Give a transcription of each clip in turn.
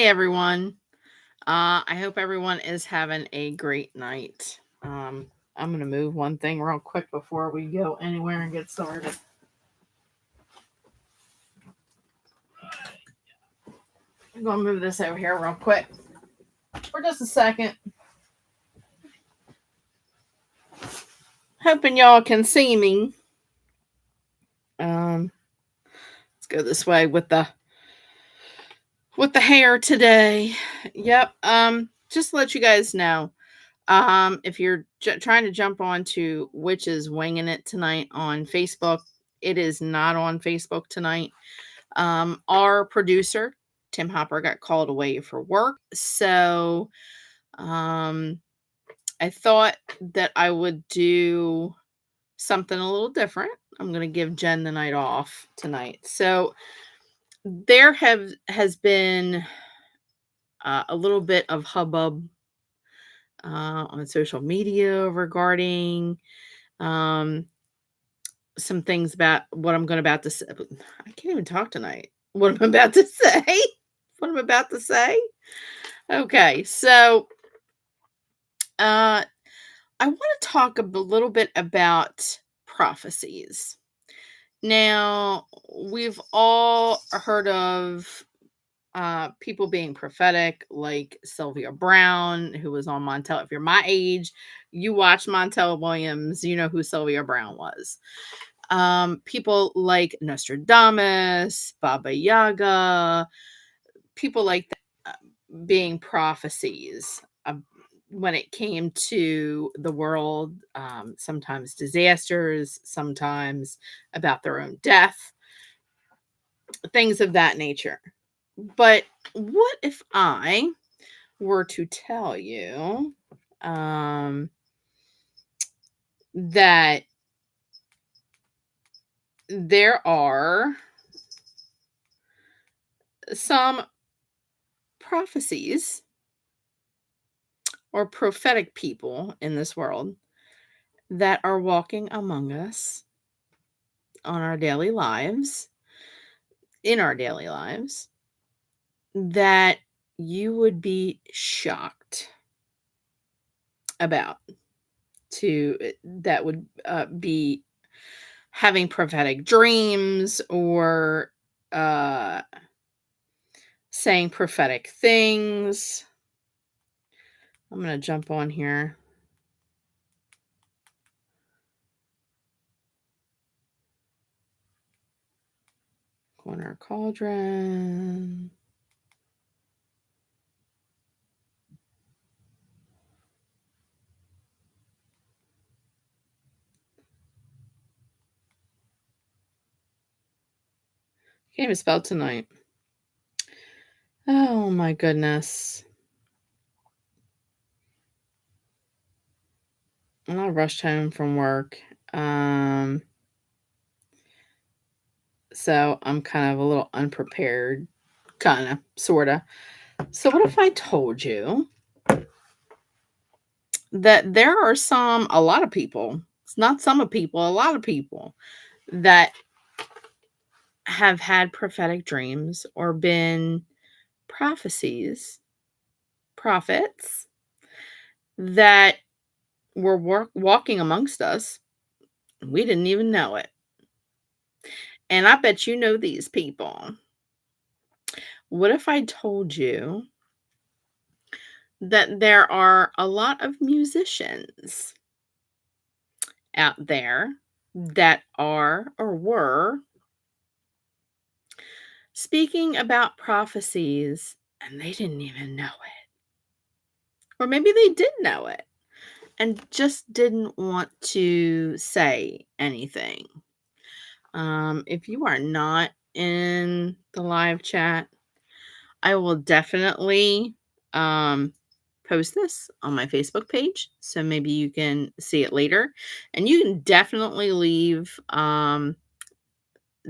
Hey everyone. I hope everyone is having a great night. I'm going to move one thing real quick before we go anywhere and get started. I'm going to move this over here real quick for just a second. Hoping y'all can see me. Let's go this way with the hair today. Yep. Just to let you guys know, if you're trying to jump on to Witches Winging It tonight on Facebook, it is not on Facebook tonight. Our producer, Tim Hopper, got called away for work. So I thought that I would do something a little different. I'm going to give Jen the night off tonight. So there has been a little bit of hubbub on social media regarding some things about what I'm about to say. I can't even talk tonight. What I'm about to say. What I'm about to say. Okay, so I want to talk a little bit about prophecies. Now, we've all heard of people being prophetic, like Sylvia Brown, who was on Montel. If you're my age, you watch Montel Williams, you know who Sylvia Brown was. People like Nostradamus, Baba Yaga, people like that being prophecies when it came to the world, sometimes disasters, sometimes about their own death, things of that nature. But what if I were to tell you that there are some prophecies or prophetic people in this world that are walking among us on our daily lives, in our daily lives, that you would be shocked about, that would be having prophetic dreams or saying prophetic things. I'm going to jump on here. Corner cauldron. Can't even spell tonight. Oh my goodness. And I rushed home from work. So I'm kind of a little unprepared, kind of, sort of. So what if I told you that there are a lot of people, it's not some of people, a lot of people that have had prophetic dreams or been prophets that were walking amongst us. We didn't even know it. And I bet you know these people. What if I told you that there are a lot of musicians out there that are or were speaking about prophecies and they didn't even know it? Or maybe they did know it and just didn't want to say anything. If you are not in the live chat, I will definitely post this on my Facebook page. So maybe you can see it later. And you can definitely leave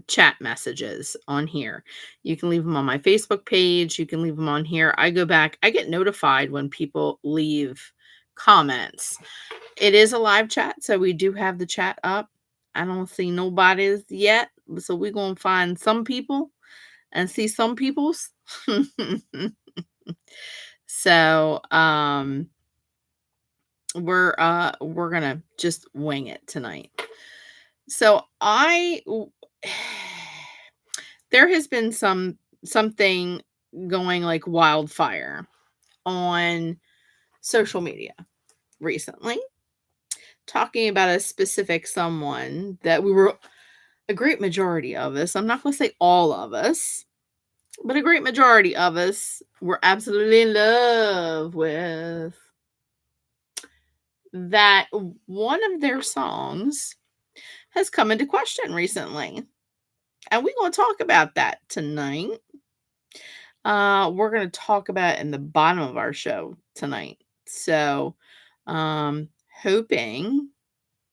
chat messages on here. You can leave them on my Facebook page. You can leave them on here. I go back. I get notified when people leave comments. It is a live chat, so we do have the chat up. I don't see nobody's yet, so we're going to find some people and see some people's. So, we're gonna just wing it tonight. So there has been something going like wildfire on social media recently, talking about a specific someone that we were a great majority of us, I'm not going to say all of us, but a great majority of us were absolutely in love with, that one of their songs has come into question recently. And we're going to talk about that tonight. We're going to talk about it in the bottom of our show tonight. So, hoping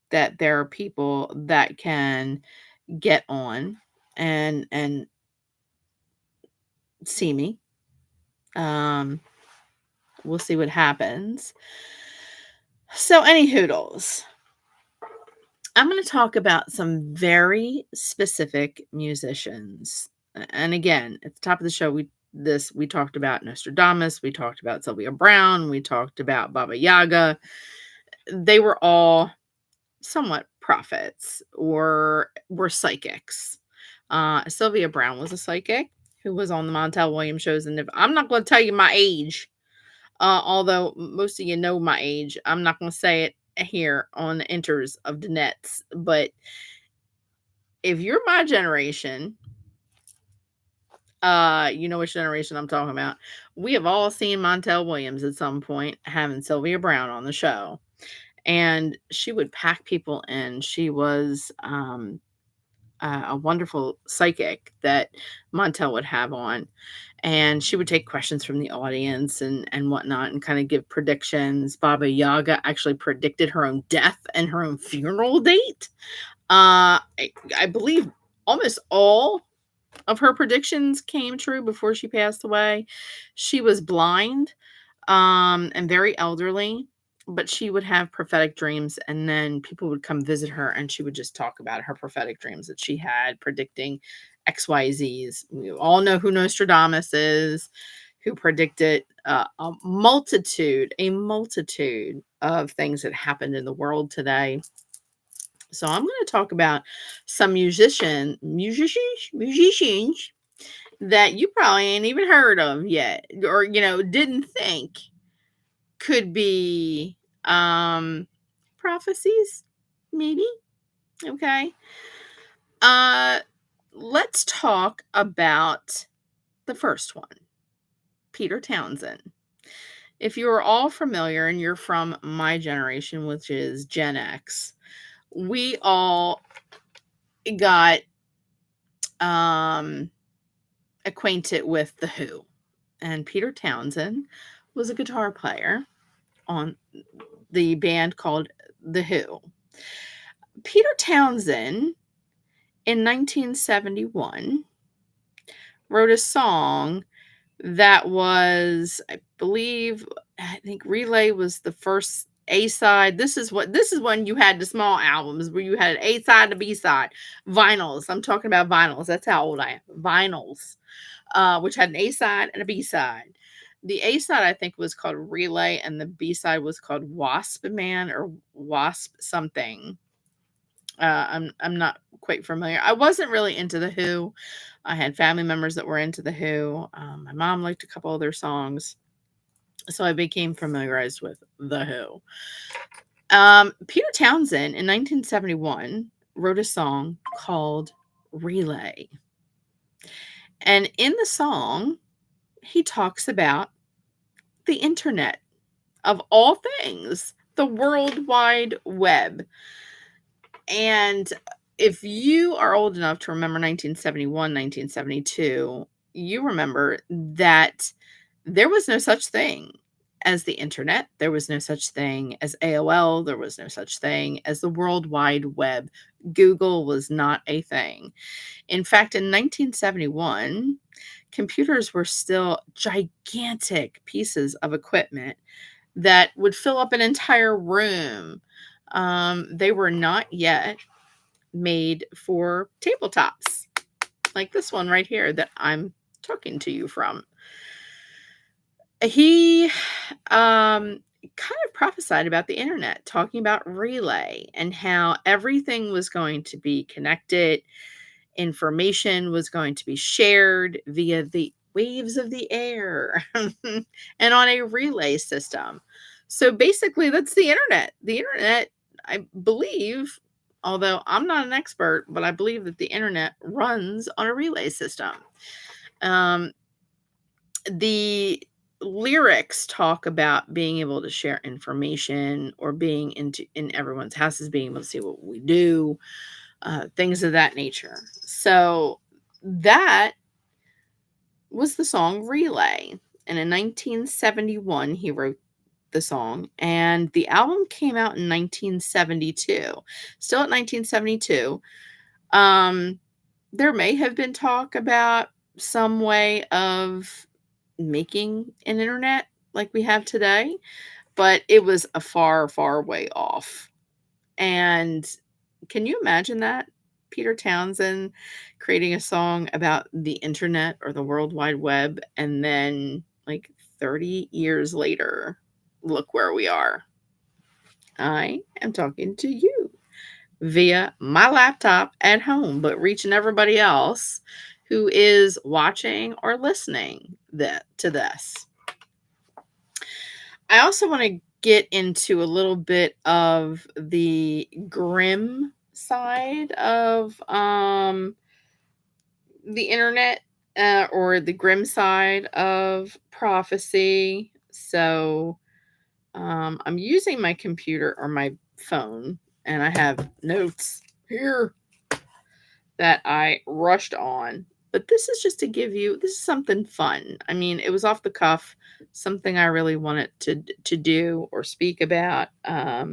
that there are people that can get on and see me. Um, we'll see what happens. So, any hoodles, I'm going to talk about some very specific musicians. And again, at the top of the show, we talked about Nostradamus, we talked about Sylvia Brown, we talked about Baba Yaga. They were all somewhat prophets or were psychics. Sylvia Brown was a psychic who was on the Montel Williams shows, and if I'm not going to tell you my age, although most of you know my age, I'm not going to say it here on the enters of the nets. But if you're my generation, you know which generation I'm talking about. We have all seen Montel Williams at some point having Sylvia Brown on the show, and she would pack people in. She was a wonderful psychic that Montel would have on, and she would take questions from the audience and whatnot, and kind of give predictions. Baba Yaga actually predicted her own death and her own funeral date. I believe almost all of her predictions came true before she passed away. She was blind, and very elderly, but she would have prophetic dreams, and then people would come visit her, and she would just talk about her prophetic dreams that she had predicting XYZs. We all know who Nostradamus is, who predicted a multitude of things that happened in the world today. So I'm going to talk about some musicians that you probably ain't even heard of yet, or didn't think could be prophecies, maybe. Okay. Uh let's talk about the first one, Peter Townsend. If you're all familiar and you're from my generation, which is Gen X, we all got um acquainted with the Who. And Peter Townsend was a guitar player on the band called The Who. Peter Townsend in 1971 wrote a song that was, I think Relay was the first A side. This is when you had the small albums where you had an A side and a B side. Vinyls. I'm talking about vinyls. That's how old I am. Vinyls. Which had an A side and a B side. The A side, I think, was called Relay, and the B side was called Wasp Man or Wasp something. I'm not quite familiar. I wasn't really into the Who. I had family members that were into the Who. My mom liked a couple of their songs, so I became familiarized with the Who. Peter Townsend in 1971 wrote a song called Relay, and in the song, he talks about the internet of all things, the World Wide Web. And if you are old enough to remember 1971, 1972, you remember that there was no such thing as the internet. There was no such thing as AOL. There was no such thing as the World Wide Web. Google was not a thing. In fact, in 1971, computers were still gigantic pieces of equipment that would fill up an entire room. They were not yet made for tabletops like this one right here that I'm talking to you from. He kind of prophesied about the internet, talking about relay and how everything was going to be connected, information was going to be shared via the waves of the air and on a relay system. So basically, that's the internet. The internet, I believe, although I'm not an expert, but I believe that the internet runs on a relay system. Um, the lyrics talk about being able to share information or being in everyone's houses, being able to see what we do, things of that nature. So that was the song Relay. And in 1971, he wrote the song, and the album came out in 1972. Still at 1972. Um, there may have been talk about some way of making an internet like we have today, but it was a far, far way off. And can you imagine that? Peter Townsend creating a song about the internet or the World Wide Web, and then like 30 years later, look where we are. I am talking to you via my laptop at home, but reaching everybody else who is watching or listening to this. I also want to get into a little bit of the grim side of the internet, or the grim side of prophecy. So I'm using my computer or my phone, and I have notes here that I rushed on. But this is just to give you, this is something fun. I mean, it was off the cuff, something I really wanted to do or speak about. Uh,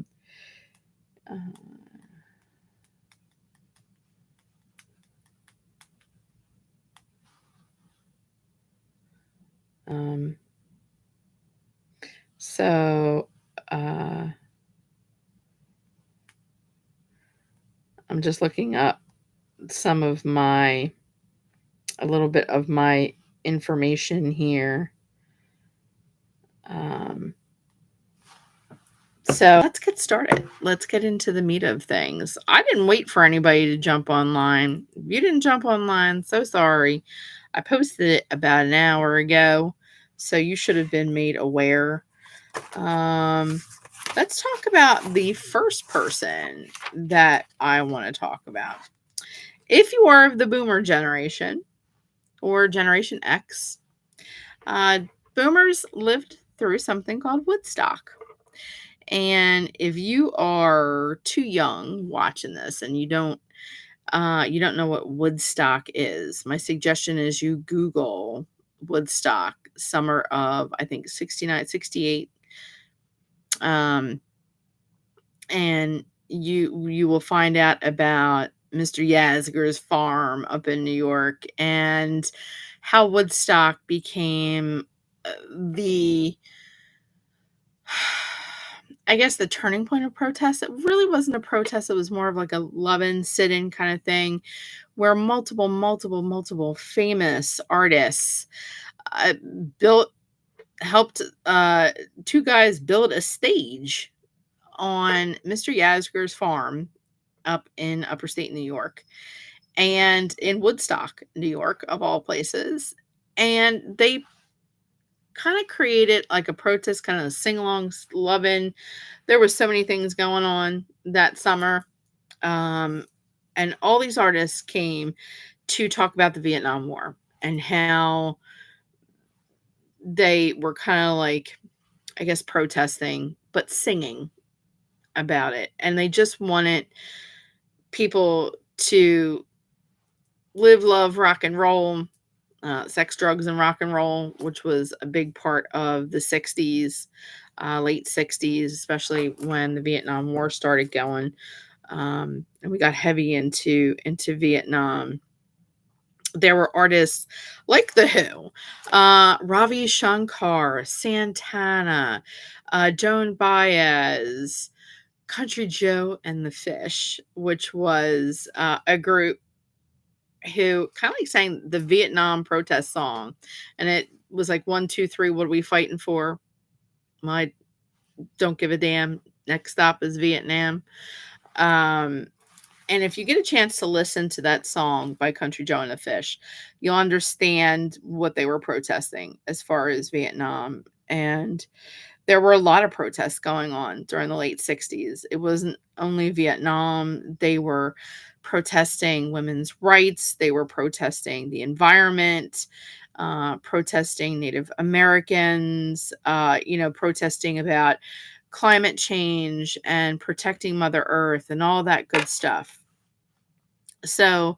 um, so uh, I'm just looking up some of my, a little bit of my information here. Um, So let's get started. Let's get into the meat of things. I didn't wait for anybody to jump online. If you didn't jump online, so sorry. I posted it about an hour ago, so you should have been made aware. Um, let's talk about the first person that I want to talk about. If you are of the boomer generation or Generation X, uh, boomers lived through something called Woodstock. And if you are too young watching this and you don't know what Woodstock is, my suggestion is you Google Woodstock summer of, I think, 69, 68, um, and you will find out about Mr. Yasgur's farm up in New York and how Woodstock became the I guess the turning point of protest. It really wasn't a protest. It was more of like a love-in, sit-in kind of thing where multiple famous artists uh, built helped two guys build a stage on Mr. Yasgur's farm up in upstate New York and in Woodstock, New York, of all places. And they kind of created like a protest, kind of sing along, loving. There was so many things going on that summer. Um, and all these artists came to talk about the Vietnam War and how they were kind of like, I guess, protesting, but singing about it. And they just wanted people to live, love, rock and roll, sex, drugs, and rock and roll, which was a big part of the 60s, late 60s, especially when the Vietnam War started going. And we got heavy into Vietnam. There were artists like The Who, Ravi Shankar, Santana, Joan Baez, Country Joe and the Fish, which was a group who kind of like sang the Vietnam protest song, and it was like 1, 2, 3. What are we fighting for? I don't give a damn. Next stop is Vietnam. Um, and if you get a chance to listen to that song by Country Joe and the Fish, you'll understand what they were protesting as far as Vietnam. And there were a lot of protests going on during the late 60s. It wasn't only Vietnam. They were protesting women's rights. They were protesting the environment, protesting Native Americans, protesting about climate change and protecting Mother Earth and all that good stuff. So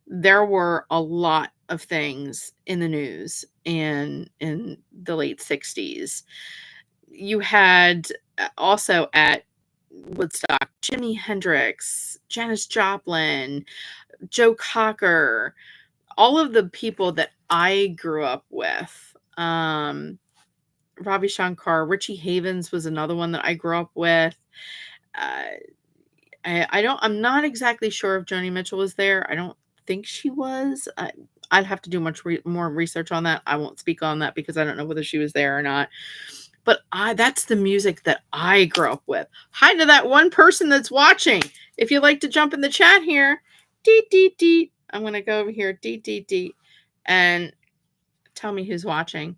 there were a lot of things in the news in the late 60s. You had also at Woodstock, Jimi Hendrix, Janis Joplin, Joe Cocker, all of the people that I grew up with. Ravi Shankar, Richie Havens was another one that I grew up with. Uh, I'm not exactly sure if Joni Mitchell was there. I don't think she was. I'd have to do more research on that. I won't speak on that because I don't know whether she was there or not. But that's the music that I grew up with. Hi to that one person that's watching. If you'd like to jump in the chat here, dee dee dee. I'm gonna go over here, dee dee dee, and tell me who's watching.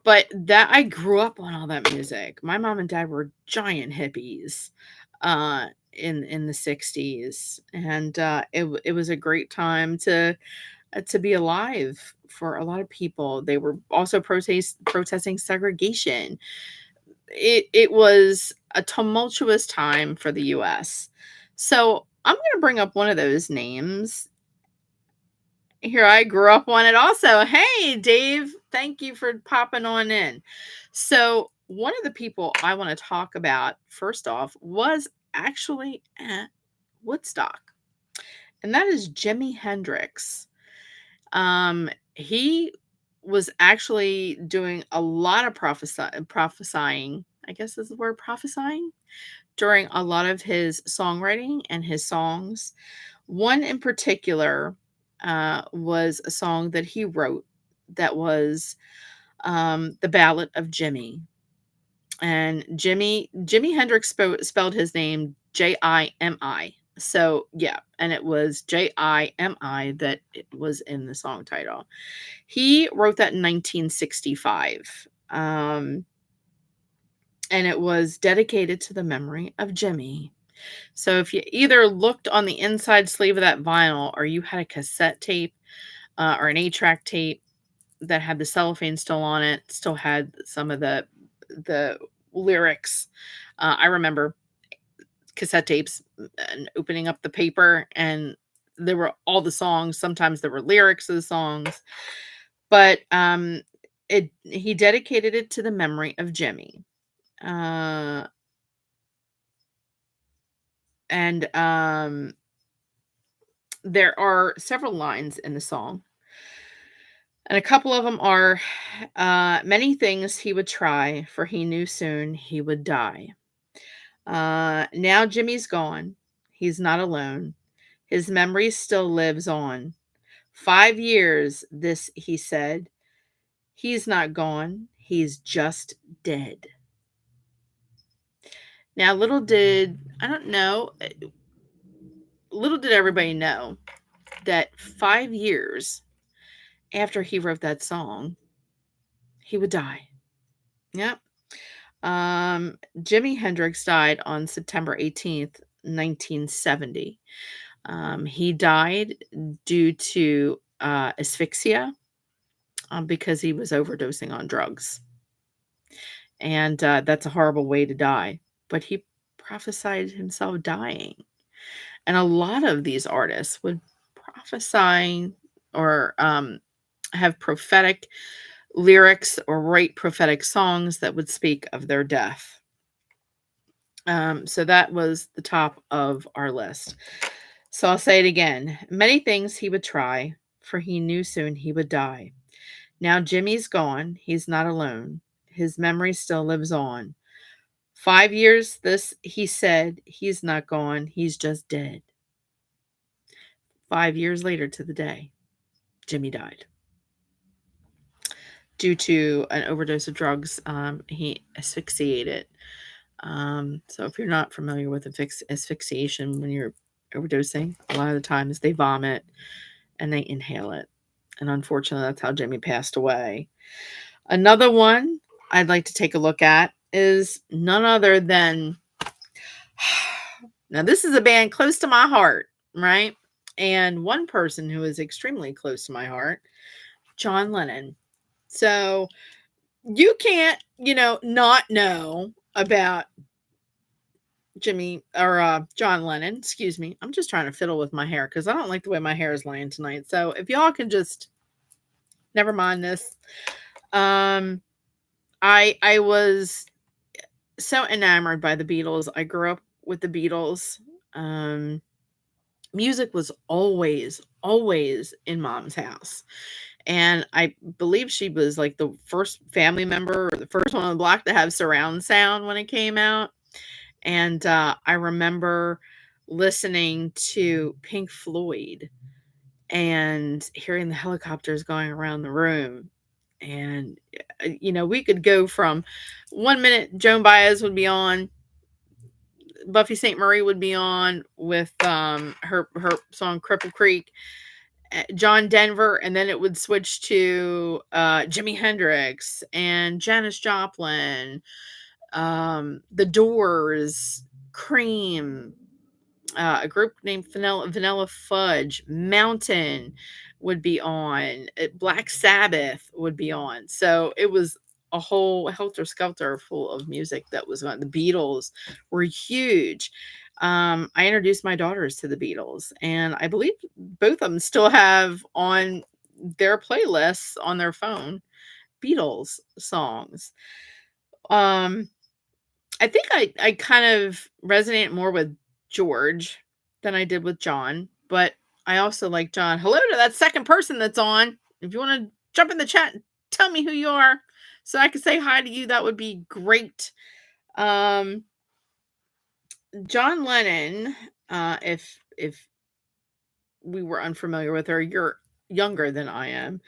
But that I grew up on all that music. My mom and dad were giant hippies in the 60s, and it was a great time to be alive for a lot of people. They were also protesting segregation. It was a tumultuous time for the US. So I'm going to bring up one of those names. Here, I grew up on it also. Hey, Dave, thank you for popping on in. So, one of the people I want to talk about first off was actually at Woodstock, and that is Jimi Hendrix. He was actually doing a lot of prophesying, I guess is the word, prophesying, during a lot of his songwriting and his songs. One in particular was a song that he wrote that was the Ballad of Jimmy. And Jimi Hendrix spelled his name Jimi. So yeah, and it was Jimi that it was in the song title. He wrote that in 1965. And it was dedicated to the memory of Jimmy. So if you either looked on the inside sleeve of that vinyl or you had a cassette tape or an 8-track tape that had the cellophane still on it, still had some of the lyrics. I remember cassette tapes and opening up the paper, and there were all the songs. Sometimes there were lyrics of the songs, but he dedicated it to the memory of Jimmy. Uh, and there are several lines in the song, and a couple of them are many things he would try, for he knew soon he would die. Now Jimmy's gone. He's not alone. His memory still lives on. 5 years, this he said. He's not gone. He's just dead. Now, I don't know, little did everybody know that 5 years after he wrote that song, he would die. Yep. Jimi Hendrix died on September 18th, 1970. He died due to asphyxia because he was overdosing on drugs. And that's a horrible way to die. But he prophesied himself dying. And a lot of these artists would prophesy or have prophetic lyrics or write prophetic songs that would speak of their death. So that was the top of our list. So I'll say it again. Many things he would try, for he knew soon he would die. Now Jimmy's gone. He's not alone. His memory still lives on. 5 years, this he said. He's not gone. He's just dead. 5 years later to the day, Jimmy died. due to an overdose of drugs. He asphyxiated. So if you're not familiar with asphyxiation when you're overdosing, a lot of the times they vomit and they inhale it. And unfortunately, that's how Jimmy passed away. Another one I'd like to take a look at is none other than now this is a band close to my heart, right? And one person who is extremely close to my heart, John Lennon. So you can't, not know about Jimmy or John Lennon. Excuse me. I'm just trying to fiddle with my hair because I don't like the way my hair is laying tonight. So if y'all can just never mind this. Um, I was so enamored by the Beatles. I grew up with the Beatles. Um, Music was always in mom's house. And I believe she was like the first family member or the first one on the block to have surround sound when it came out. And I remember listening to Pink Floyd and hearing the helicopters going around the room. And, we could go from 1 minute Joan Baez would be on, Buffy St. Marie would be on with her song Cripple Creek, John Denver, and then it would switch to Jimi Hendrix and Janis Joplin, The Doors, Cream, a group named Vanilla Fudge, Mountain would be on, Black Sabbath would be on. So it was a whole helter skelter full of music that was on. The Beatles were huge. I introduced my daughters to the Beatles, and I believe both of them still have on their playlists on their phone Beatles songs. Um, I think I kind of resonate more with George than I did with John, but I also like John. Hello to that second person that's on. If you want to jump in the chat and tell me who you are so I can say hi to you, that would be great. Um, John Lennon, if we were unfamiliar with her, you're younger than I am.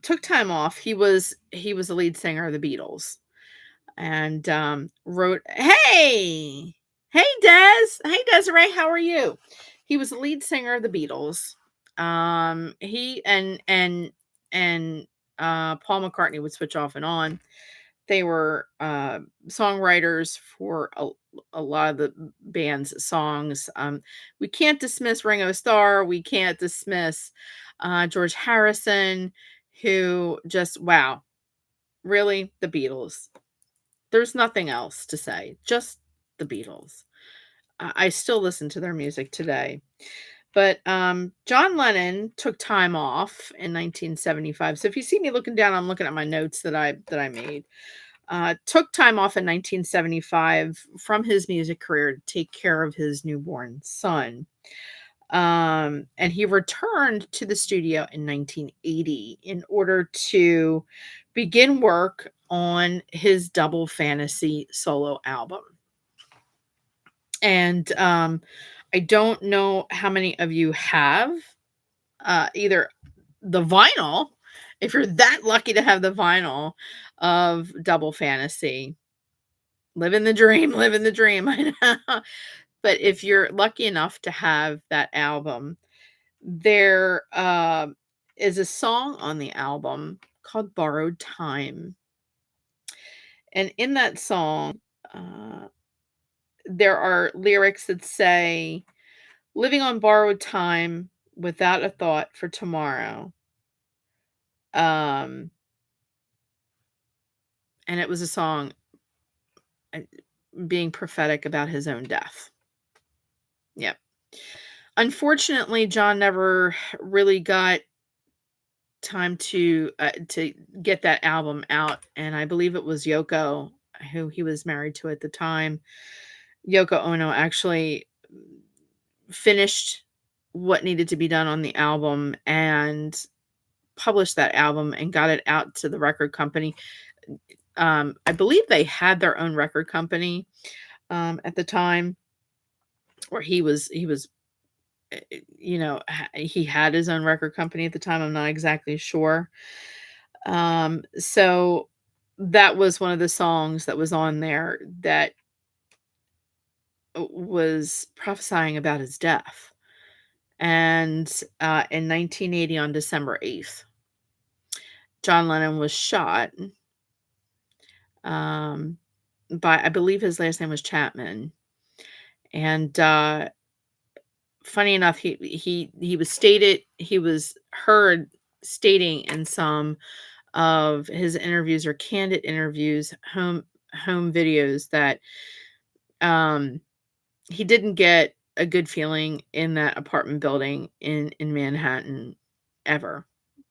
Took time off. He was the lead singer of the Beatles and wrote hey Desiree, how are you? He was the lead singer of the Beatles. He and Paul McCartney would switch off and on. They were songwriters for a lot of the band's songs. We can't dismiss Ringo Starr, we can't dismiss George Harrison, who just wow, really, the Beatles. There's nothing else to say, just the Beatles. I still listen to their music today. But John Lennon took time off in 1975. So if you see me looking down, I'm looking at my notes that I made. Took time off in 1975 from his music career to take care of his newborn son. And he returned to the studio in 1980 in order to begin work on his Double Fantasy solo album. And I don't know how many of you have either the vinyl, if you're that lucky to have the vinyl of Double Fantasy. Living the dream, living the dream. I know. But if you're lucky enough to have that album, there is a song on the album called Borrowed Time. And in that song, there are lyrics that say, living on borrowed time without a thought for tomorrow. Um, and it was a song uh, being prophetic about his own death. Yep. Unfortunately, John never really got time to get that album out, and I believe it was Yoko, who he was married to at the time. Yoko Ono actually finished what needed to be done on the album and published that album and got it out to the record company. I believe they had their own record company at the time, or he was he had his own record company at the time. I'm not exactly sure. So that was one of the songs that was on there that was prophesying about his death. And in 1980, on December 8th, John Lennon was shot um, by, I believe his last name was Chapman. And funny enough, he was heard stating in some of his interviews or candid interviews, home videos, that um he didn't get a good feeling in that apartment building in Manhattan ever,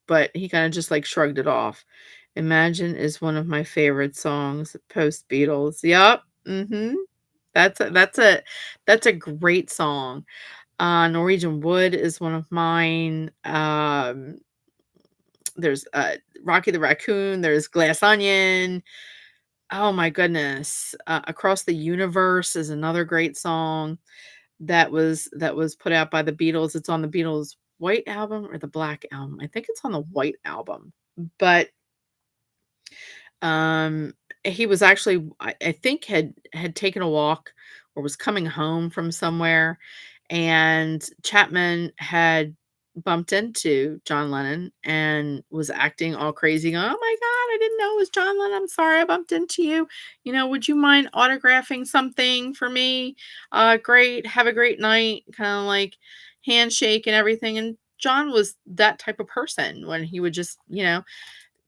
but he kinda just, like, shrugged it off. "Imagine" is one of my favorite songs post Beatles. Yup, mhm. That's a great song. Norwegian Wood is one of mine. There's, Rocky the Raccoon, there's Glass Onion. Oh my goodness. Across the Universe is another great song that was put out by the Beatles. It's on the Beatles' White Album or the Black Album. I think it's on the White Album. But, um, he was actually, I think, had taken a walk or was coming home from somewhere, and Chapman had bumped into John Lennon and was acting all crazy, going, "Oh my god, I didn't know it was John Lennon. I'm sorry I bumped into you. Would you mind autographing something for me? Great. Have a great night." Kinda like handshake and everything, and John was that type of person when he would just,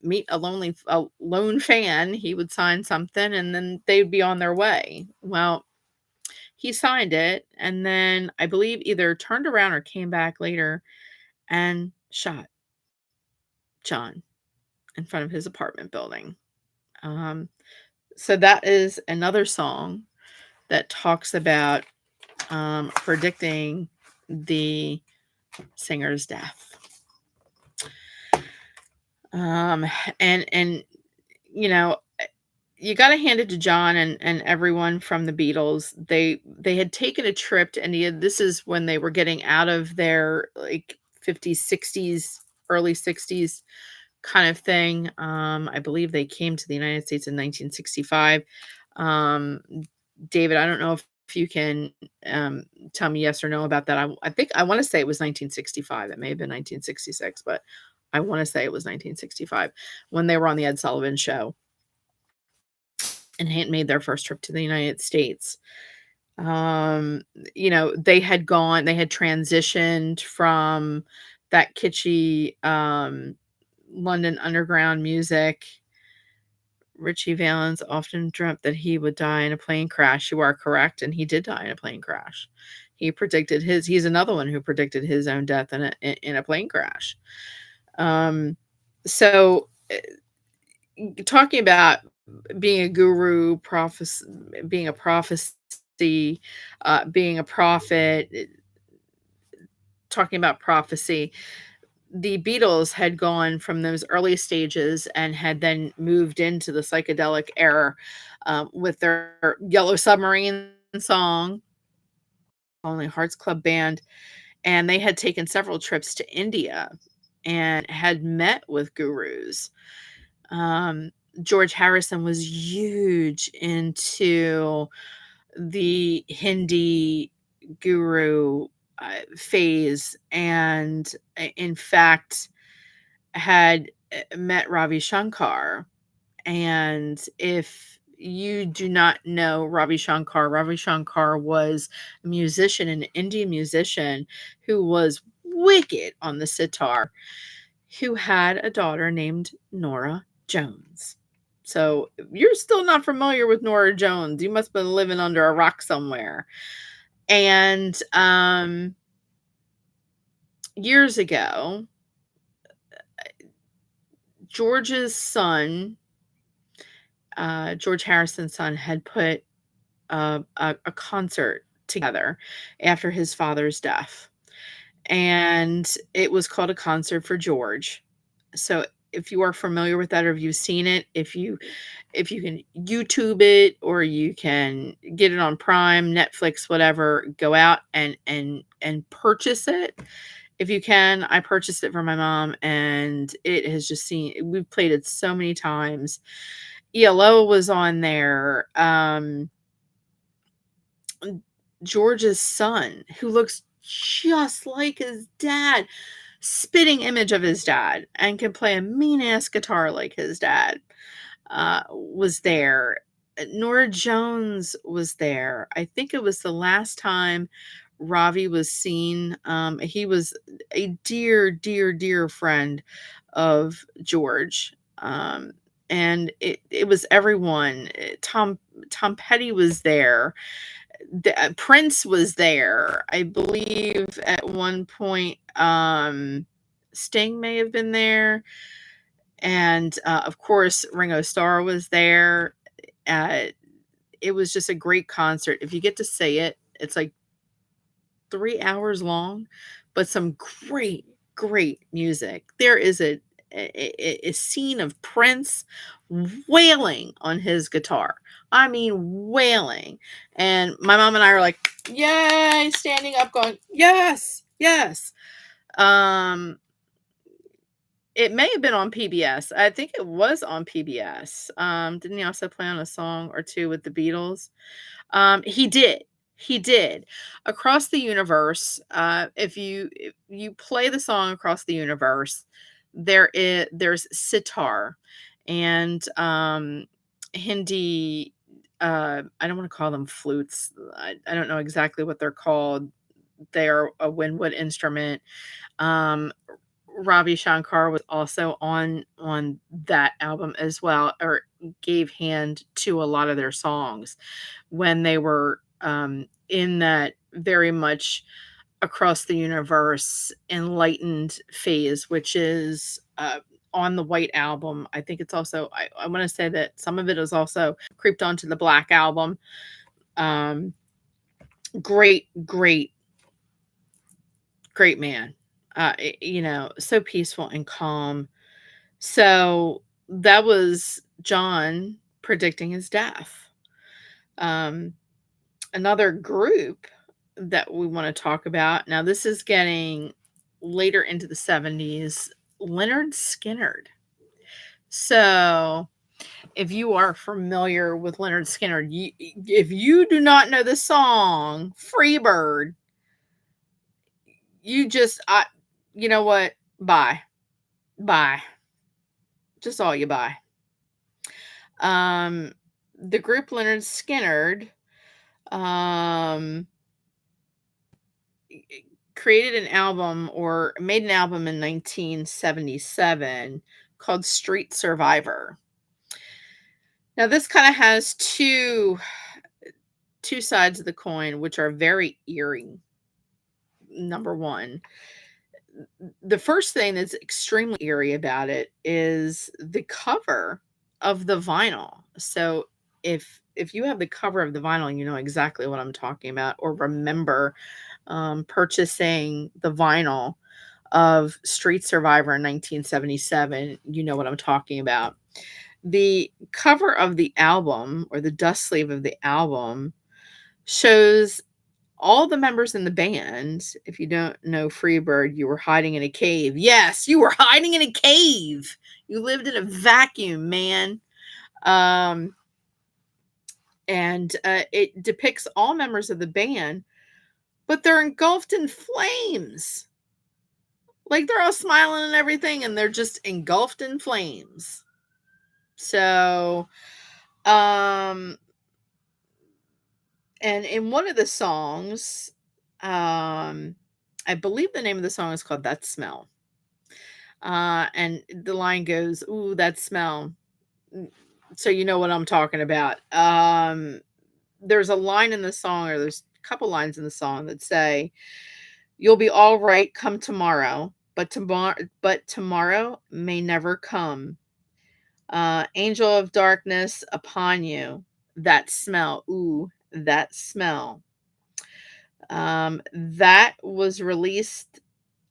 meet a lone fan, he would sign something and then they'd be on their way. Well, he signed it and then I believe either turned around or came back later and shot John in front of his apartment building. Um, so that is another song that talks about predicting the singer's death. Um, and you know, you gotta hand it to John and everyone from the Beatles. They had taken a trip to India. This is when they were getting out of their, like, 50s, 60s, early 60s kind of thing. I believe they came to the United States in 1965. Um, David, I don't know if you can, tell me yes or no about that. I think I wanna say it was 1965. It may have been 1966, but I wanna say it was 1965 when they were on the Ed Sullivan Show and had made their first trip to the United States. Um, they had transitioned from that kitschy, London underground music. Richie Valens often dreamt that he would die in a plane crash. You are correct, and he did die in a plane crash. He's another one who predicted his own death in a plane crash. Um, so, talking about being a guru, being a prophecy, being a prophet, talking about prophecy, the Beatles had gone from those early stages and had then moved into the psychedelic era with their Yellow Submarine song, Only Hearts Club Band, and they had taken several trips to India and had met with gurus. Um, George Harrison was huge into the Hindi guru phase, and in fact had met Ravi Shankar. And if you do not know Ravi Shankar was a musician, an Indian musician who was wicked on the sitar, who had a daughter named Nora Jones. So if you're still not familiar with Nora Jones, you must have been living under a rock somewhere. And years ago, George's son, George Harrison's son, had put a concert together after his father's death. And it was called A Concert for George. So if you are familiar with that or if you've seen it, if you can YouTube it or you can get it on Prime, Netflix, whatever, go out and purchase it. If you can, I purchased it for my mom, and it has just we've played it so many times. ELO was on there. George's son, who looks just like his dad, spitting image of his dad, and can play a mean ass guitar like his dad, was there. Nora Jones was there. I think it was the last time Ravi was seen. He was a dear, dear, dear friend of George. And it was everyone. Tom Petty was there. Prince was there. I believe at one point, Sting may have been there, and of course Ringo Starr was there. Uh, it was just a great concert. If you get to say it, it's like 3 hours long, but some great, great music. There is a scene of Prince wailing on his guitar. I mean, wailing. And my mom and I are like, yay, standing up, going, yes, yes. Um, it may have been on PBS. I think it was on PBS. Didn't he also play on a song or two with the Beatles? He did. He did. Across the Universe, if you play the song Across the Universe, there's sitar and Hindi. I don't want to call them flutes. I don't know exactly what they're called. They're a windwood instrument. Um, Ravi Shankar was also on that album as well, or gave hand to a lot of their songs when they were in that very much across the universe enlightened phase, which is on the White Album. I think it's also, I want to say that some of it is also creeped onto the Black Album. Um, great, great, great man. So peaceful and calm. So that was John predicting his death. Um, Another group that we want to talk about. Now, this is getting later into the 70s. Leonard Skinnard. So, if you are familiar with Leonard Skinnard, if you do not know the song Freebird, you know what? Bye. Bye. Just all you buy. Um, the group Leonard Skinnard um, created an album or made an album in 1977 called Street Survivor. Now this kind of has two sides of the coin, which are very eerie. Number one, the first thing that's extremely eerie about it is the cover of the vinyl. So if you have the cover of the vinyl, you know exactly what I'm talking about, or remember purchasing the vinyl of Street Survivor in 1977, you know what I'm talking about. The cover of the album, or the dust sleeve of the album, shows all the members in the band. If you don't know Freebird, you were hiding in a cave. Yes, you were hiding in a cave. You lived in a vacuum, man. Um, and it depicts all members of the band, but they're engulfed in flames. Like they're all smiling and everything, and they're just engulfed in flames. So, um, and in one of the songs, I believe the name of the song is called That Smell. And the line goes, "Ooh, that smell." So you know what I'm talking about. There's a line in the song, or there's a couple lines in the song that say, "You'll be all right come tomorrow, but tomorrow may never come. Angel of darkness upon you. That smell. Ooh, that smell." That was released,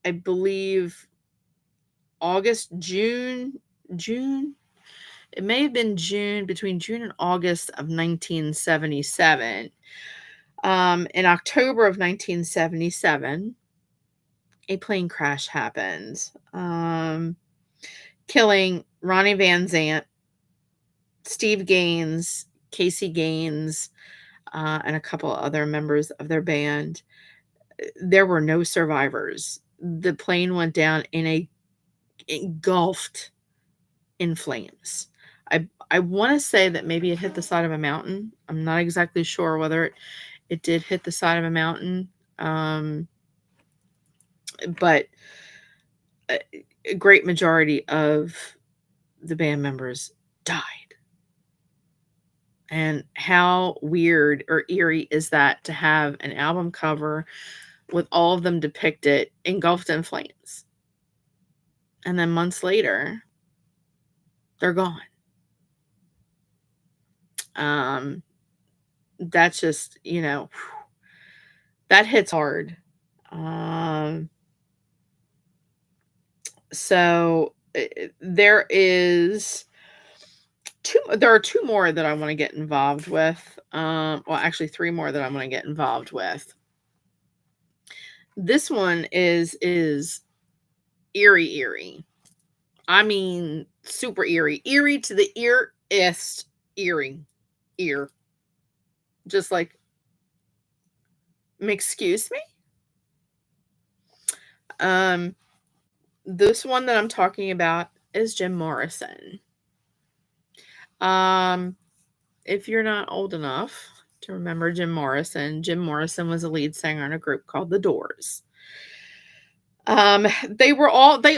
I believe, June. It may have been June, between June and August of 1977. In October of 1977, a plane crash happened, killing Ronnie Van Zant, Steve Gaines, Casey Gaines, and a couple other members of their band. There were no survivors. The plane went down in a engulfed in flames. I wanna say that maybe it hit the side of a mountain. I'm not exactly sure whether it did hit the side of a mountain, but a a great majority of the band members died. And how weird or eerie is that to have an album cover with all of them depicted engulfed in flames, and then months later, they're gone. Um, that's just, that hits hard. Um, so there are two more that I want to get involved with. Well, actually, three more that I want to get involved with. This one is eerie. I mean, super eerie. Eerie to the ear-ist eerie. Ear. Just like, excuse me? Um, this one that I'm talking about is Jim Morrison. Um, if you're not old enough to remember Jim Morrison was a lead singer in a group called The Doors. They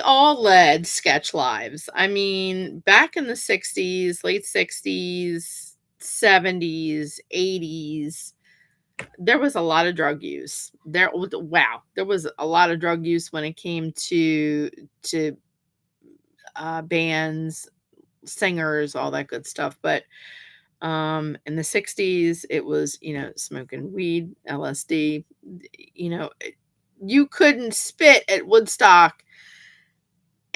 all led sketch lives. I mean, back in the 60s, late 60s, 70s, 80s, there was a lot of drug use. There was a lot of drug use when it came to bands, singers, all that good stuff. But in the 60s, it was, smoking weed, LSD, you know, you couldn't spit at Woodstock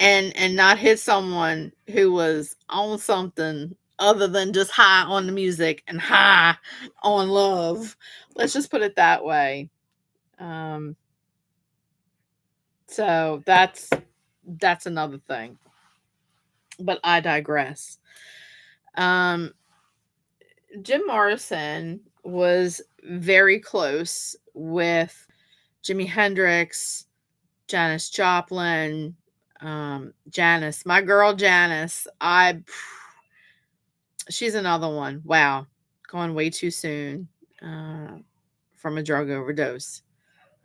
and not hit someone who was on something other than just high on the music and high on love. Let's just put it that way. Um, so that's another thing. But I digress. Um, Jim Morrison was very close with Jimi Hendrix, Janis Joplin, Janis, my girl Janis. She's another one. Wow, gone way too soon from a drug overdose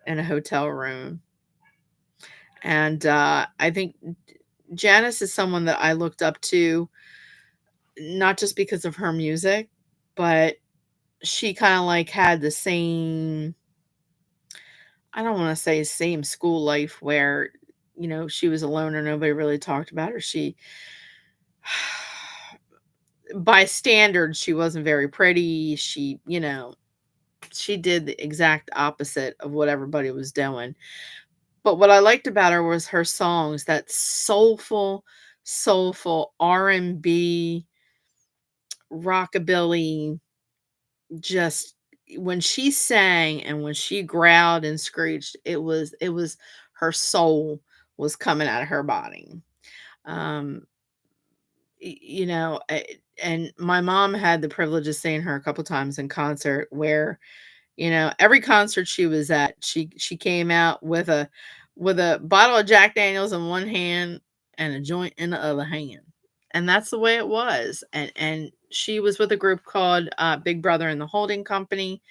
in a hotel room. And I think Janis is someone that I looked up to, not just because of her music, but she kind of like had the same, I don't want to say same school life where, she was alone or nobody really talked about her. By standards, she wasn't very pretty. She did the exact opposite of what everybody was doing. But what I liked about her was her songs, that soulful R&B, rockabilly, just when she sang and when she growled and screeched, it was her soul was coming out of her body. Um, and my mom had the privilege of seeing her a couple times in concert where, every concert she was at, she came out with a bottle of Jack Daniels in one hand and a joint in the other hand. And that's the way it was. And she was with a group called Big Brother and the Holding Company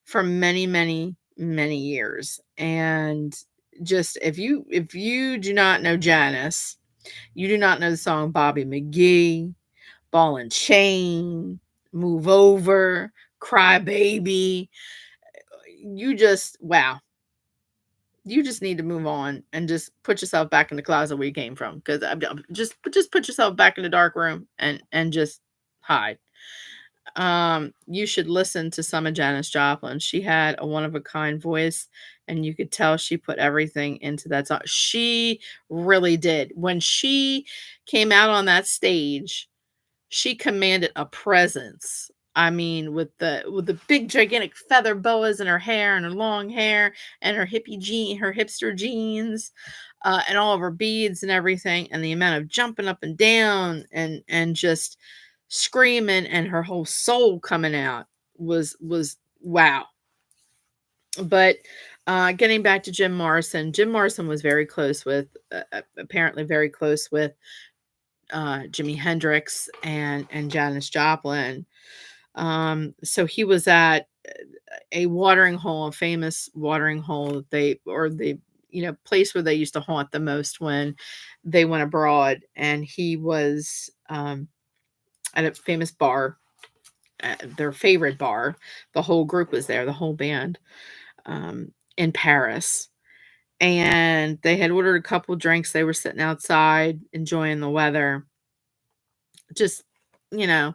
for many, many, many years. And just if you do not know Janice, you do not know the song Bobby McGee, Ball and Chain, Move Over, Cry Baby. Wow. You just need to move on and just put yourself back in the closet where you came from. Because just put yourself back in the dark room and just hide. You should listen to some of Janis Joplin. She had a one of a kind voice, and you could tell she put everything into that song. She really did. When she came out on that stage, she commanded a presence. I mean, with the big gigantic feather boas in her hair and her long hair and her hipster jeans, and all of her beads and everything, and the amount of jumping up and down and just screaming and her whole soul coming out was wow. But getting back to Jim Morrison was very close with apparently very close with Jimi Hendrix and Janis Joplin. So he was at a watering hole, a famous watering hole that the place where they used to haunt the most when they went abroad, and he was at a famous bar, their favorite bar. The whole group was there, the whole band, in Paris, and they had ordered a couple drinks. They were sitting outside enjoying the weather, just you know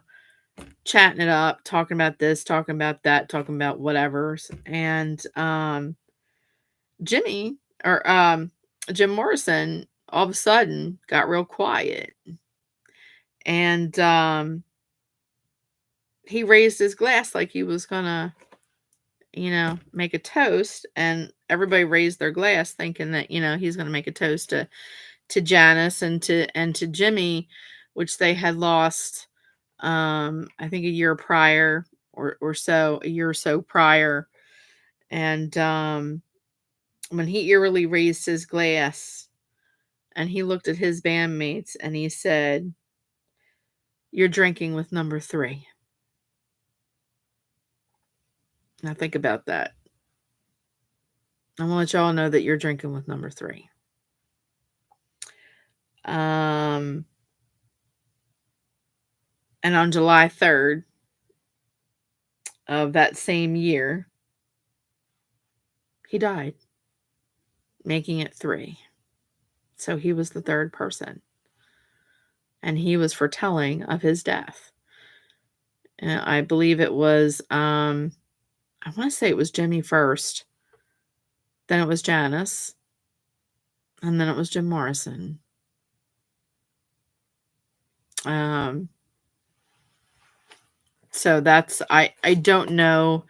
chatting it up, talking about this, talking about that, talking about whatever's. And Jimmy or Jim Morrison all of a sudden got real quiet. And he raised his glass like he was gonna, make a toast. And everybody raised their glass thinking that, he's gonna make a toast to Janice and to Jimmy, which they had lost I think a year prior or so, a year or so prior. And when he eerily raised his glass and he looked at his bandmates and he said, "You're drinking with number 3." Now think about that. I want to let y'all know that you're drinking with number 3. Um, and on July 3rd of that same year, he died, making it 3. So he was the third person, and he was foretelling of his death. And I believe it was, I want to say it was Jimmy first, then it was Janice, and then it was Jim Morrison. Um, so that's I don't know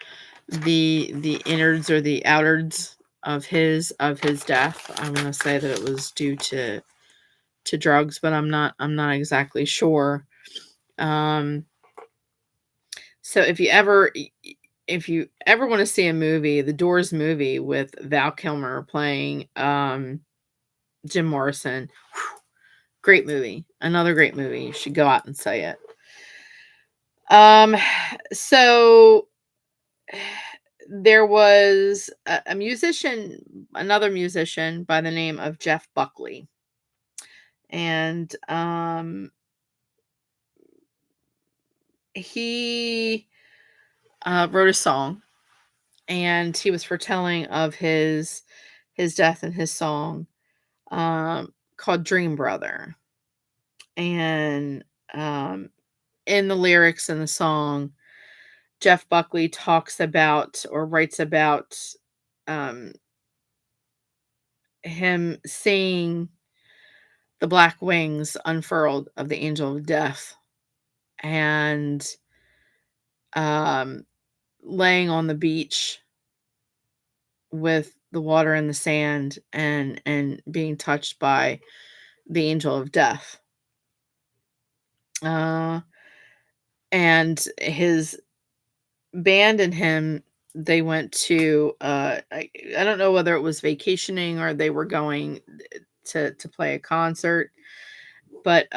the innards or the outards of his death. I'm gonna say that it was due to drugs, but I'm not exactly sure. Um, so if you ever want to see a movie, the Doors movie with Val Kilmer playing Jim Morrison, great movie. Another great movie. You should go out and say it. Um, so there was a musician, another musician by the name of Jeff Buckley, and he wrote a song, and he was foretelling of his death in his song, called "Dream Brother," and in the lyrics in the song, Jeff Buckley talks about or writes about um, him seeing the black wings unfurled of the angel of death and um, laying on the beach with the water and the sand and being touched by the angel of death. Uh, and his band and him, they went to I don't know whether it was vacationing or they were going to play a concert, but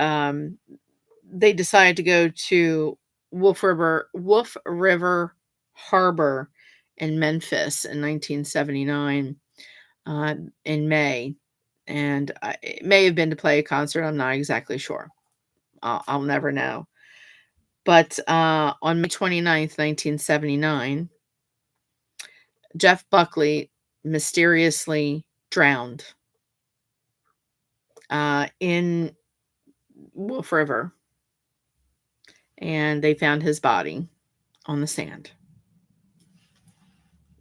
they decided to go to Wolf River Harbor in Memphis in 1979, in May, and it may have been to play a concert. I'm not exactly sure. I'll never know. But on May 29th, 1979, Jeff Buckley mysteriously drowned in Wolf River, and they found his body on the sand.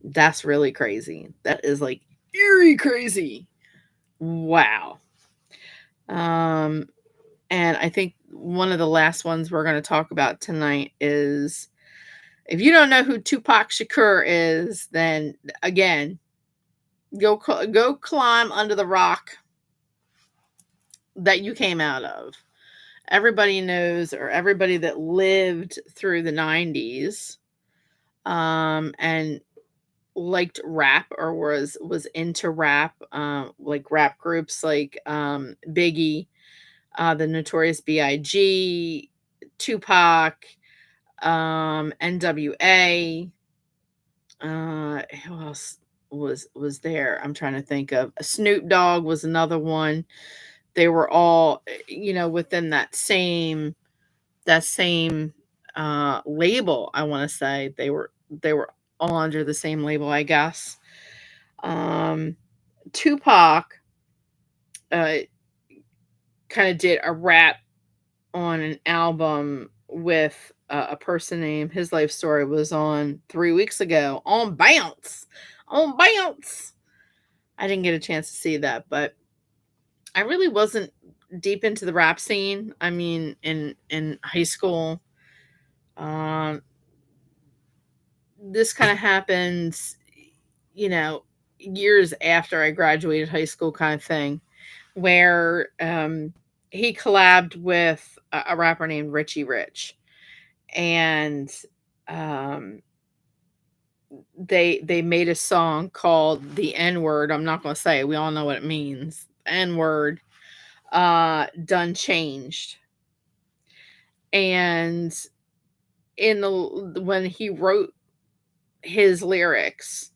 That's really crazy. That is like eerie crazy. Wow. Um, and I think one of the last ones we're going to talk about tonight is If you don't know who Tupac Shakur is, then again, go climb under the rock that you came out of. Everybody knows, or everybody that lived through the 90s, and liked rap or was into rap, like rap groups like Biggie, the Notorious B.I.G., Tupac, NWA. Who else was there? I'm trying to think of. Snoop Dogg was another one. They were all, within that same label. I want to say they were all under the same label, I guess. Um, Tupac uh, kind of did a rap on an album with a person named, his life story was on 3 weeks ago on Bounce. On Bounce. I didn't get a chance to see that, but I really wasn't deep into the rap scene. I mean, in high school, um, this kind of happens, you know, years after I graduated high school, kind of thing, where he collabed with a rapper named Richie Rich, and um, they made a song called "The N Word." I'm not going to say it. We all know what it means. N word. Done changed, and in the when he wrote his lyrics,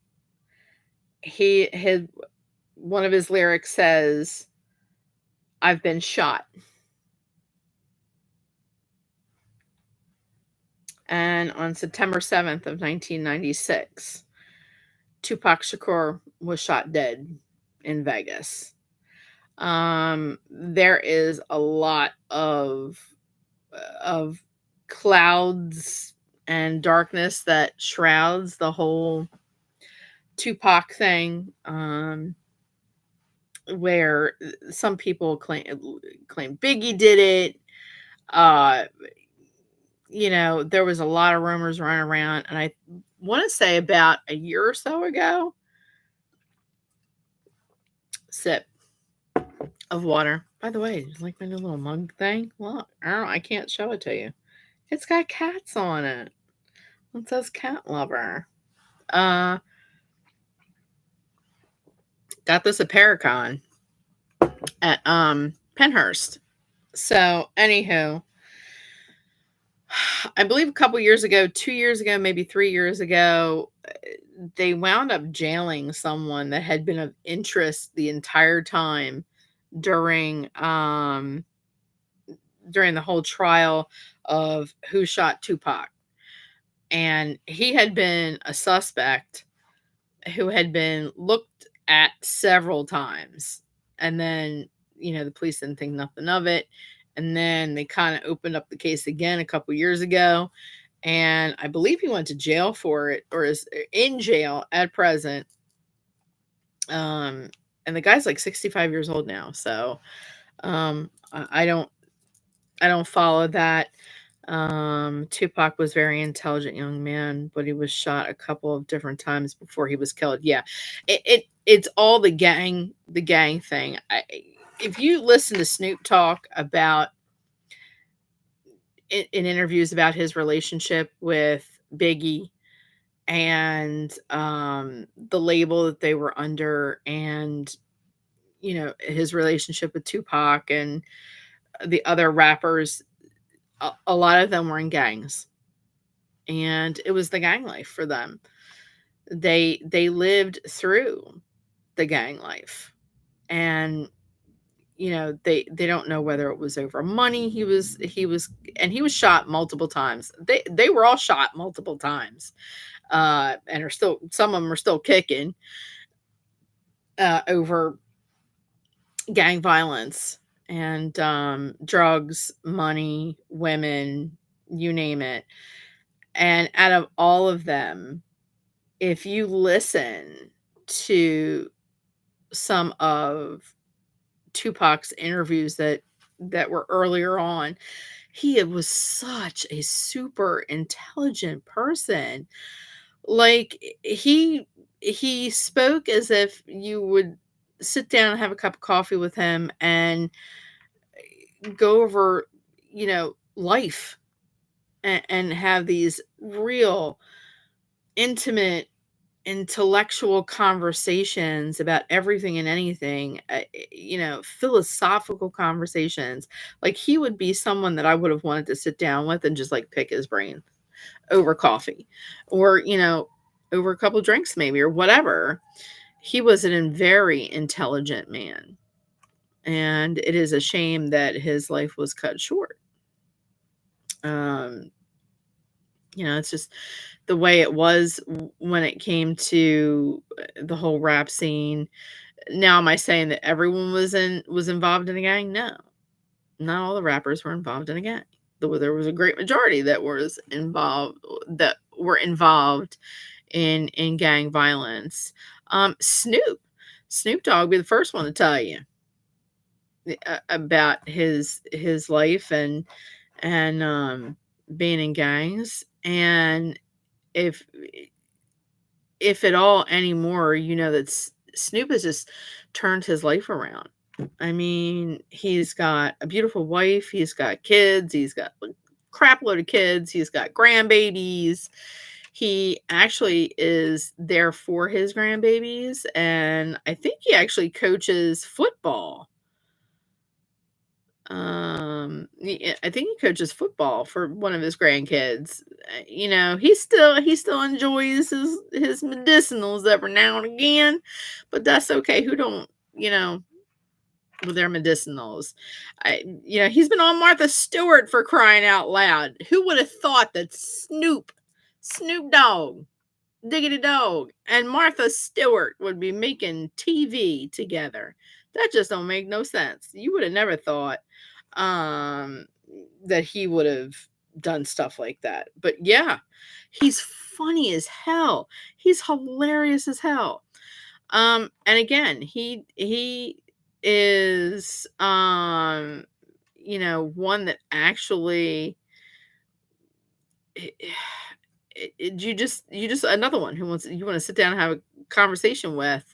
he had one of his lyrics says, "I've been shot." And on September 7th of 1996, Tupac Shakur was shot dead in Vegas. There is a lot of clouds and darkness that shrouds the whole Tupac thing. Where some people claim Biggie did it. Uh, there was a lot of rumors running around, and I want to say about a year or so ago, sip of water. By the way, like my new little mug thing? Well, I can't show it to you. It's got cats on it. It says cat lover. Uh, got this at Paracon at Penhurst. So, anywho, I believe a couple years ago, 2 years ago, maybe 3 years ago, they wound up jailing someone that had been of interest the entire time during during the whole trial of who shot Tupac. And he had been a suspect who had been looked at several times. And then, the police didn't think nothing of it. And then they kind of opened up the case again a couple years ago. And I believe he went to jail for it, or is in jail at present. And the guy's like 65 years old now. So I don't follow that. Tupac was very intelligent young man, but he was shot a couple of different times before he was killed. Yeah. It's all the gang thing. If you listen to Snoop talk about in interviews about his relationship with Biggie, and the label that they were under, and his relationship with Tupac and the other rappers, a lot of them were in gangs, and it was the gang life for them. They lived through the gang life, and they don't know whether it was over money. He was shot multiple times. They were all shot multiple times, and are still, some of them are still kicking over gang violence and drugs, money, women, you name it. And out of all of them, if you listen to some of Tupac's interviews that were earlier on, He was such a super intelligent person. Like, he spoke as if you would sit down and have a cup of coffee with him and go over, life and have these real intimate intellectual conversations about everything and anything, philosophical conversations. Like, he would be someone that I would have wanted to sit down with and just, like, pick his brain over coffee or, over a couple drinks maybe or whatever. He was a very intelligent man, and it is a shame that his life was cut short. Um, it's just the way it was when it came to the whole rap scene. Now, am I saying that everyone was involved in a gang? No. Not all the rappers were involved in a gang. There was a great majority that were involved in gang violence. Snoop Dogg be the first one to tell you about his life and being in gangs. And if if at all anymore, that Snoop has just turned his life around. I mean, he's got a beautiful wife, he's got kids, he's got a crap load of kids, he's got grandbabies. He actually is there for his grandbabies, and I think he actually coaches football. I think he coaches football for one of his grandkids. He still enjoys his medicinals every now and again, but that's okay. Who don't, with their medicinals? He's been on Martha Stewart, for crying out loud. Who would have thought that Snoop Dogg, Diggity Dog, and Martha Stewart would be making TV together? That just don't make no sense. You would have never thought um that he would have done stuff like that. But yeah, he's funny as hell. He's hilarious as hell. And again, he is one that actually you just another one who wants you want to sit down and have a conversation with,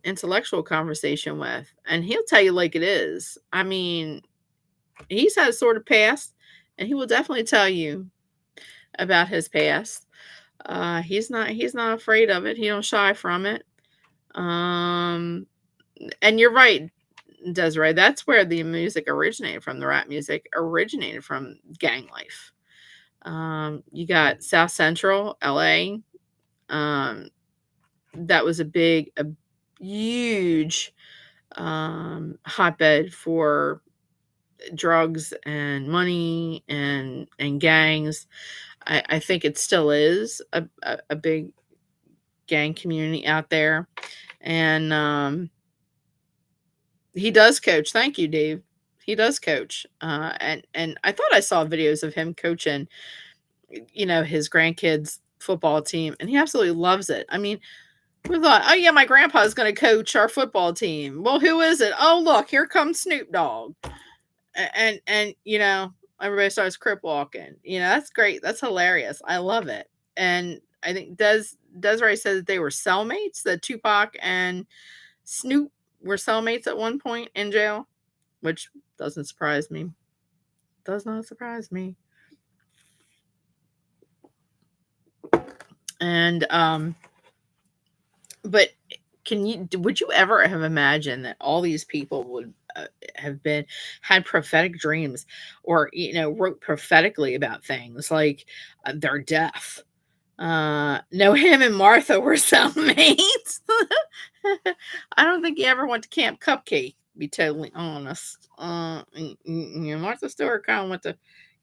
intellectual conversation with, and he'll tell you like it is. I mean, he's had a sort of past, and he will definitely tell you about his past. He's not afraid of it. He don't shy from it. Um, and you're right, Desiree. That's where the music originated from. The rap music originated from gang life. You got South Central LA. Um, that was a huge hotbed for drugs and money and gangs. I think it still is a big gang community out there. And he does coach. Thank you, Dave. He does coach. And I thought I saw videos of him coaching, his grandkids' football team, and he absolutely loves it. I mean, we thought, oh yeah, my grandpa's going to coach our football team. Well, who is it? Oh, look, here comes Snoop Dogg. And everybody starts crip walking. That's great. That's hilarious. I love it. And I think Desiree said that they were cellmates, that Tupac and Snoop were cellmates at one point in jail, which doesn't surprise me. Does not surprise me. And but would you ever have imagined that all these people would had prophetic dreams, or wrote prophetically about things like their death? No, him and Martha were cellmates. I don't think he ever went to Camp Cupcake, to be totally honest. Martha Stewart kind of went to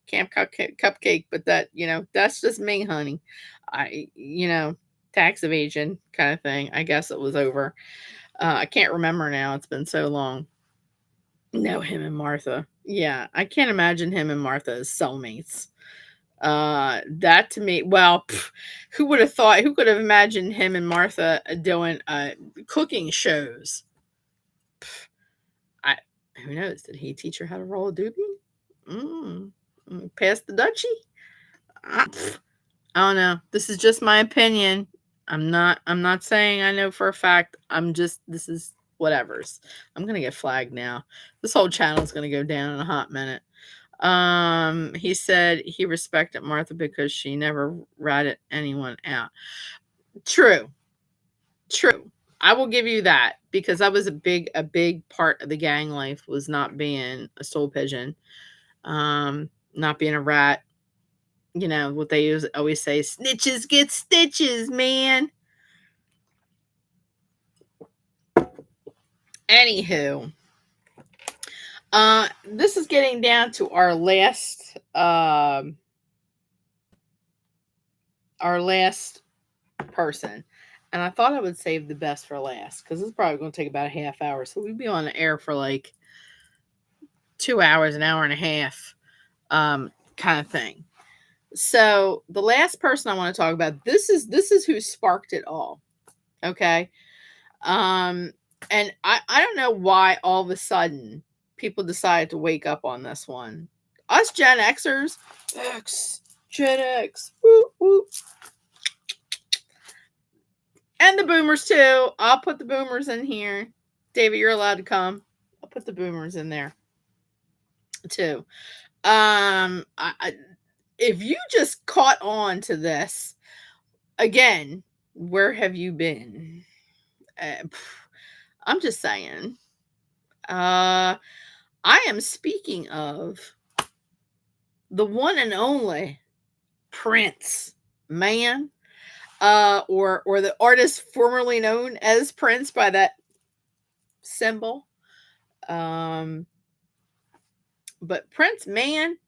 Camp Cupcake, but that's just me, honey. Tax evasion kind of thing. I guess it was over. I can't remember now. It's been so long. No, him and Martha. Yeah, I can't imagine him and Martha as cellmates. That to me, well, who would have thought? Who could have imagined him and Martha doing cooking shows? I Who knows? Did he teach her how to roll a doobie? Mm. Pass the Dutchie? I, I don't know. This is just my opinion. I'm not saying I know for a fact. This is whatever's. I'm gonna get flagged now. This whole channel's gonna go down in a hot minute. He said he respected Martha because she never ratted anyone out. True. True. I will give you that because that was a big part of the gang life was not being a stool pigeon, not being a rat. You know what they always say: snitches get stitches, man. Anywho, this is getting down to our last person, and I thought I would save the best for last because it's probably going to take about a half hour, so we'd be on the air for like 2 hours, an hour and a half, kind of thing. So the last person I want to talk about, this is who sparked it all. Okay. Um, and I don't know why all of a sudden people decided to wake up on this one. Us Gen Xers, Gen X, whoop, whoop, and the boomers too. I'll put the boomers in here. David, you're allowed to come. I'll put the boomers in there too. If you just caught on to this again, where have you been? I'm just saying. I am speaking of the one and only Prince, man, or the artist formerly known as Prince by that symbol. Um, but Prince, man,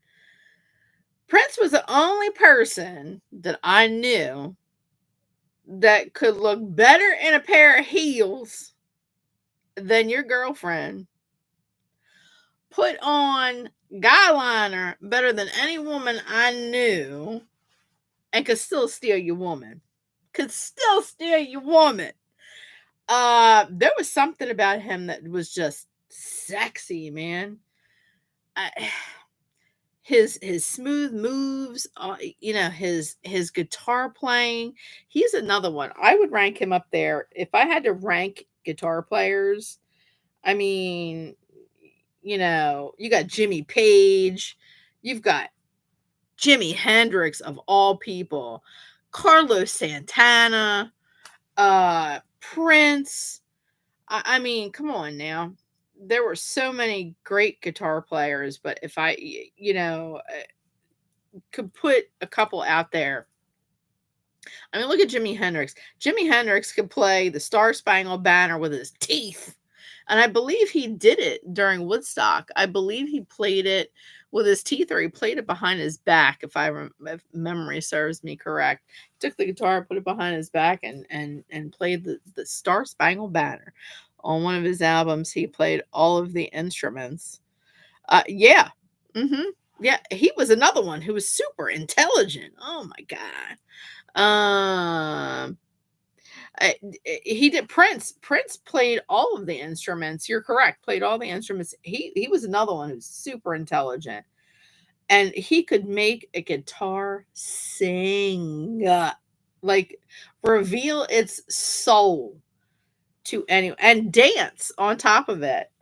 Prince was the only person that I knew that could look better in a pair of heels than your girlfriend. Put on guy liner better than any woman I knew and could still steal your woman. Could still steal your woman. There was something about him that was just sexy, man. I, his smooth moves, his guitar playing. He's another one. I would rank him up there if I had to rank guitar players. I mean, you got Jimmy Page, you've got Jimi Hendrix of all people, Carlos Santana, Prince. I mean, come on now. There were so many great guitar players, but if could put a couple out there. I mean, look at Jimi Hendrix. Jimi Hendrix could play the Star Spangled Banner with his teeth. And I believe he did it during Woodstock. I believe he played it with his teeth, or he played it behind his back, if memory serves me correct. He took the guitar, put it behind his back, and played the Star Spangled Banner. On one of his albums, he played all of the instruments. Yeah. Hmm. Yeah, he was another one who was super intelligent. Oh my god. Um, he did Prince. Prince played all of the instruments. You're correct. Played all the instruments. He was another one who's super intelligent, and he could make a guitar sing, like reveal its soul to anyone, and dance on top of it.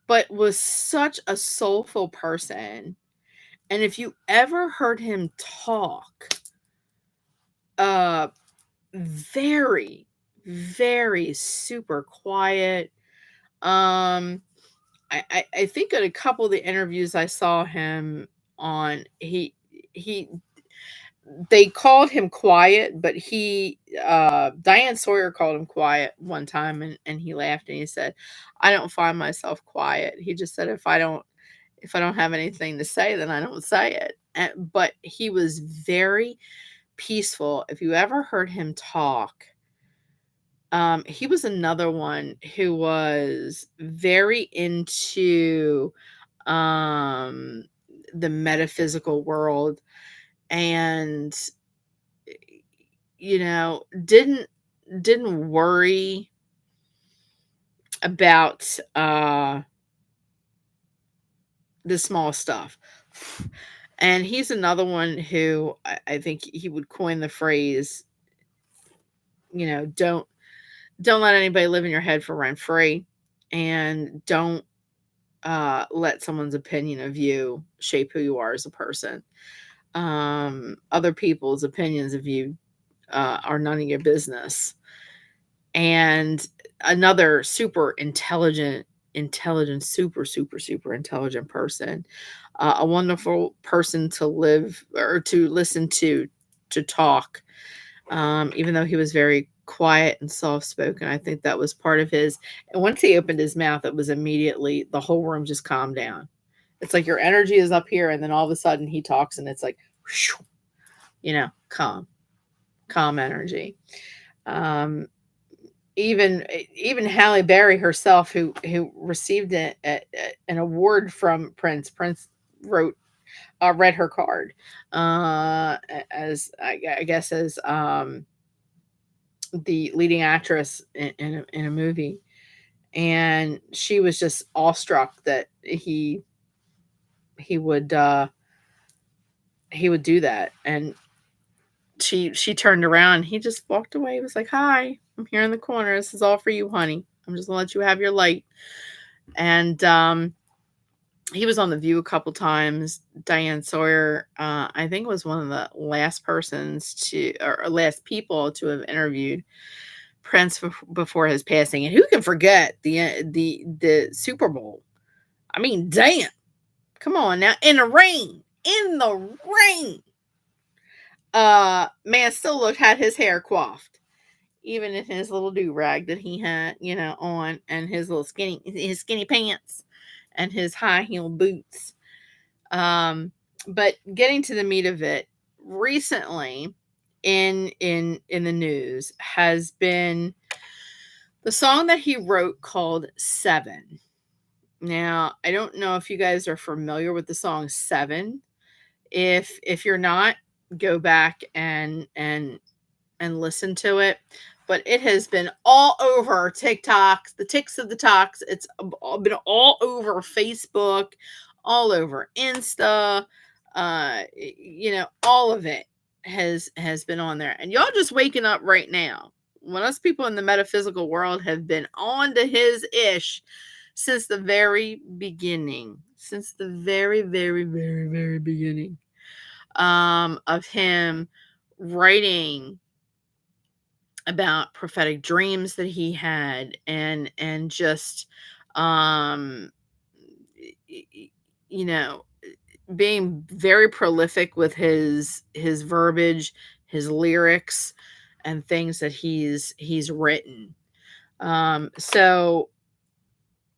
But was such a soulful person. And if you ever heard him talk, uh very, very super quiet. Um, I think in a couple of the interviews I saw him on, he they called him quiet, but Diane Sawyer called him quiet one time, and he laughed and he said, "I don't find myself quiet." He just said, "If I don't have anything to say, then I don't say it." But he was very peaceful. If you ever heard him talk, he was another one who was very into um, the metaphysical world, and didn't worry about the small stuff. And he's another one who I think he would coin the phrase, don't let anybody live in your head for rent free, and don't let someone's opinion of you shape who you are as a person. Other people's opinions of you are none of your business. And another super intelligent, super, super, super intelligent person, a wonderful person to live or to listen to talk. Even though he was very quiet and soft spoken, I think that was part of his. And once he opened his mouth, it was immediately the whole room just calmed down. It's like your energy is up here, and then all of a sudden he talks, and it's like, whew, calm, calm energy. Um, even Halle Berry herself, who received an award from Prince. Prince wrote read her card as I guess as the leading actress in a movie, and she was just awestruck that he would he would do that. And she turned around, he just walked away. He was like, "Hi, I'm here in the corner. This is all for you, honey. I'm just gonna let you have your light." And he was on The View a couple times. Diane Sawyer, I think, was one of the last persons to, or last people to have interviewed Prince before his passing. And who can forget the Super Bowl? I mean, damn! Come on now, in the rain. Man still had his hair coiffed, even in his little do rag that he had, on, and his skinny pants, and his high heel boots. But getting to the meat of it, recently in the news has been the song that he wrote called Seven. Now, I don't know if you guys are familiar with the song Seven. If you're not, go back and listen to it. But it has been all over TikTok, the ticks of the talks. It's been all over Facebook, all over Insta. All of it has been on there. And y'all just waking up right now. When us people in the metaphysical world have been on to his ish since the very beginning. Since the very, very, very, very beginning of him writing about prophetic dreams that he had, and just um you know being very prolific with his verbiage, his lyrics, and things that he's written. So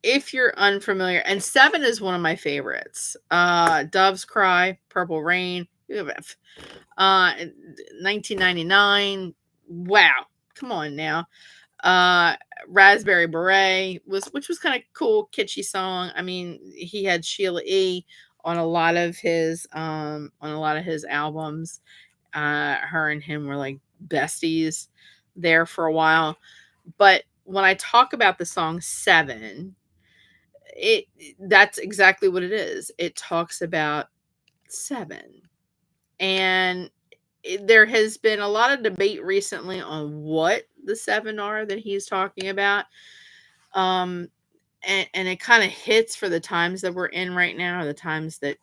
if you're unfamiliar, and Seven is one of my favorites. Doves Cry, Purple Rain, 1999. Wow, come on now. uh Raspberry Beret, which was kind of cool, kitschy song. I mean, he had Sheila E on a lot of his albums. Her and him were like besties there for a while. But when I talk about the song Seven, it that's exactly what it is. It talks about seven. And there has been a lot of debate recently on what the seven are that he's talking about. Um, and it kind of hits for the times that we're in right now, or the times that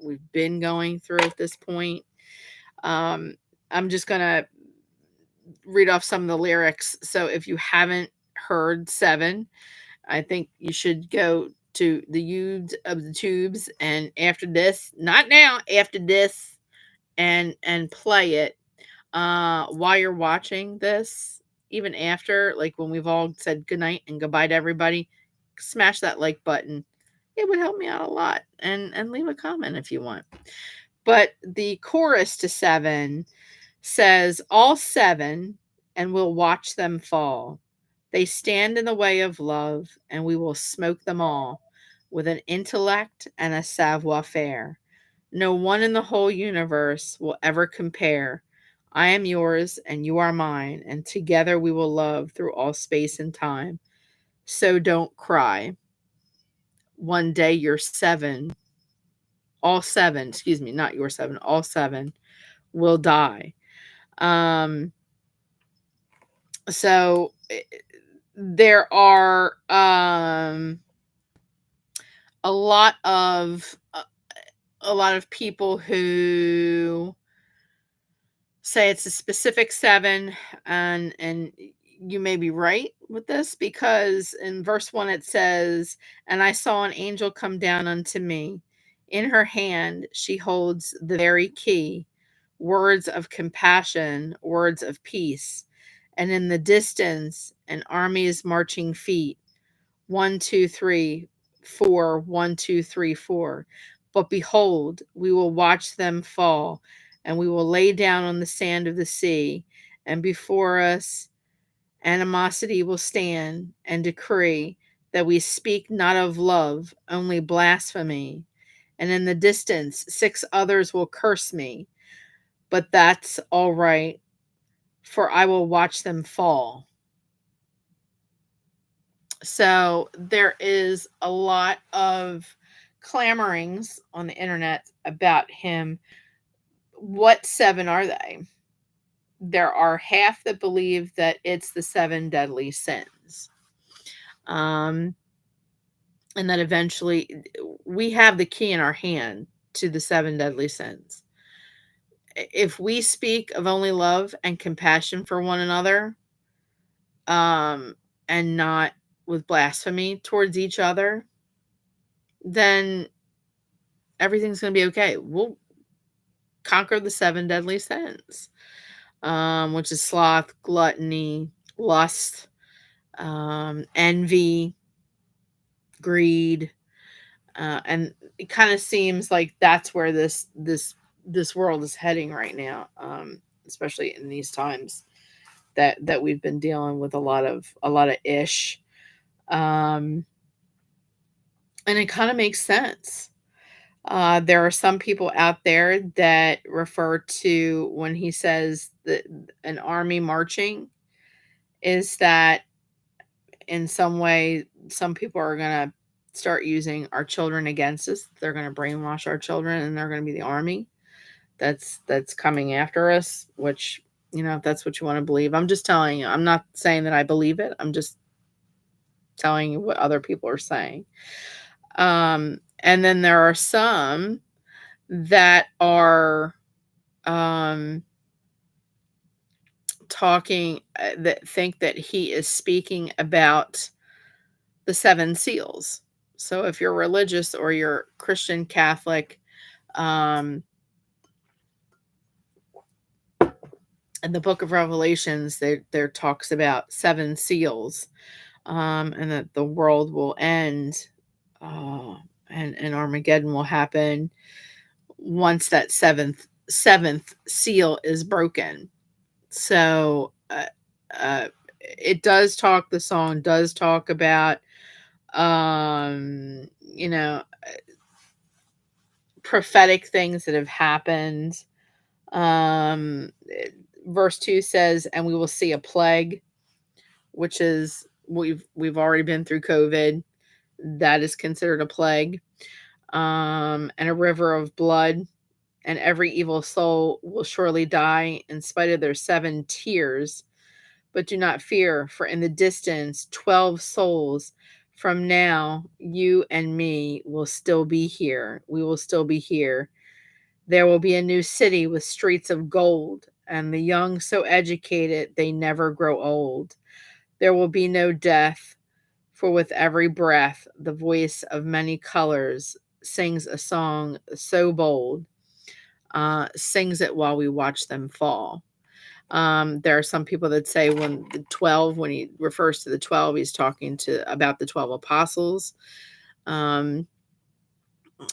we've been going through at this point. Um, I'm just gonna read off some of the lyrics. So if you haven't heard Seven, I think you should go to the Youths of the Tubes, and after this, not now, after this, and play it while you're watching this, even after, like when we've all said goodnight and goodbye to everybody. Smash that like button. It would help me out a lot. And leave a comment if you want. But the chorus to Seven says, all seven, and we'll watch them fall. They stand in the way of love, and we will smoke them all with an intellect and a savoir faire. No one in the whole universe will ever compare. I am yours, and you are mine, and together we will love through all space and time. So don't cry. One day you're seven, all seven, excuse me, not your seven, all seven will die. Um, so there are a lot of a lot of people who say it's a specific seven, and you may be right with this, because in verse 1 it says, and I saw an angel come down unto me. In her hand she holds the very key, words of compassion, words of peace. And in the distance an army's marching feet, 1, 2, 3, 4, 1, 2, 3, 4. But behold, we will watch them fall, and we will lay down on the sand of the sea, and before us animosity will stand and decree that we speak not of love, only blasphemy. And in the distance 6 others will curse me, but that's all right, for I will watch them fall. So there is a lot of clamorings on the internet about him. What seven are they? There are half that believe that it's the 7 deadly sins. Um, and that eventually we have the key in our hand to the 7 deadly sins. If we speak of only love and compassion for one another, um, and not with blasphemy towards each other, then everything's going to be okay. We'll conquer the 7 deadly sins, which is sloth, gluttony, lust, envy, greed, and it kind of seems like that's where this world is heading right now, especially in these times that we've been dealing with a lot of ish, um, and it kind of makes sense. There are some people out there that refer to when he says that an army marching is that in some way, some people are going to start using our children against us. They're going to brainwash our children, and they're going to be the army that's coming after us, which, if that's what you want to believe. I'm just telling you. I'm not saying that I believe it. I'm just telling you what other people are saying. And then there are some that are um, talking that think that he is speaking about the 7 seals. So if you're religious or you're Christian, Catholic, um, in the book of Revelations, there talks about 7 seals, and that the world will end, uh, and Armageddon will happen once that seventh seal is broken. So it does talk. The song does talk about um, you know prophetic things that have happened. Um, Verse 2 says, "And we will see a plague," which is we've already been through COVID. That is considered a plague. And a river of blood, and every evil soul will surely die in spite of their 7 tears. But do not fear, for in the distance 12 souls from now, you and me will still be here. We will still be here. There will be a new city with streets of gold, and the young so educated they never grow old. There will be no death, for with every breath the voice of many colors sings a song so bold, sings it while we watch them fall. There are some people that say when he refers to the 12, he's talking about the 12 apostles, um,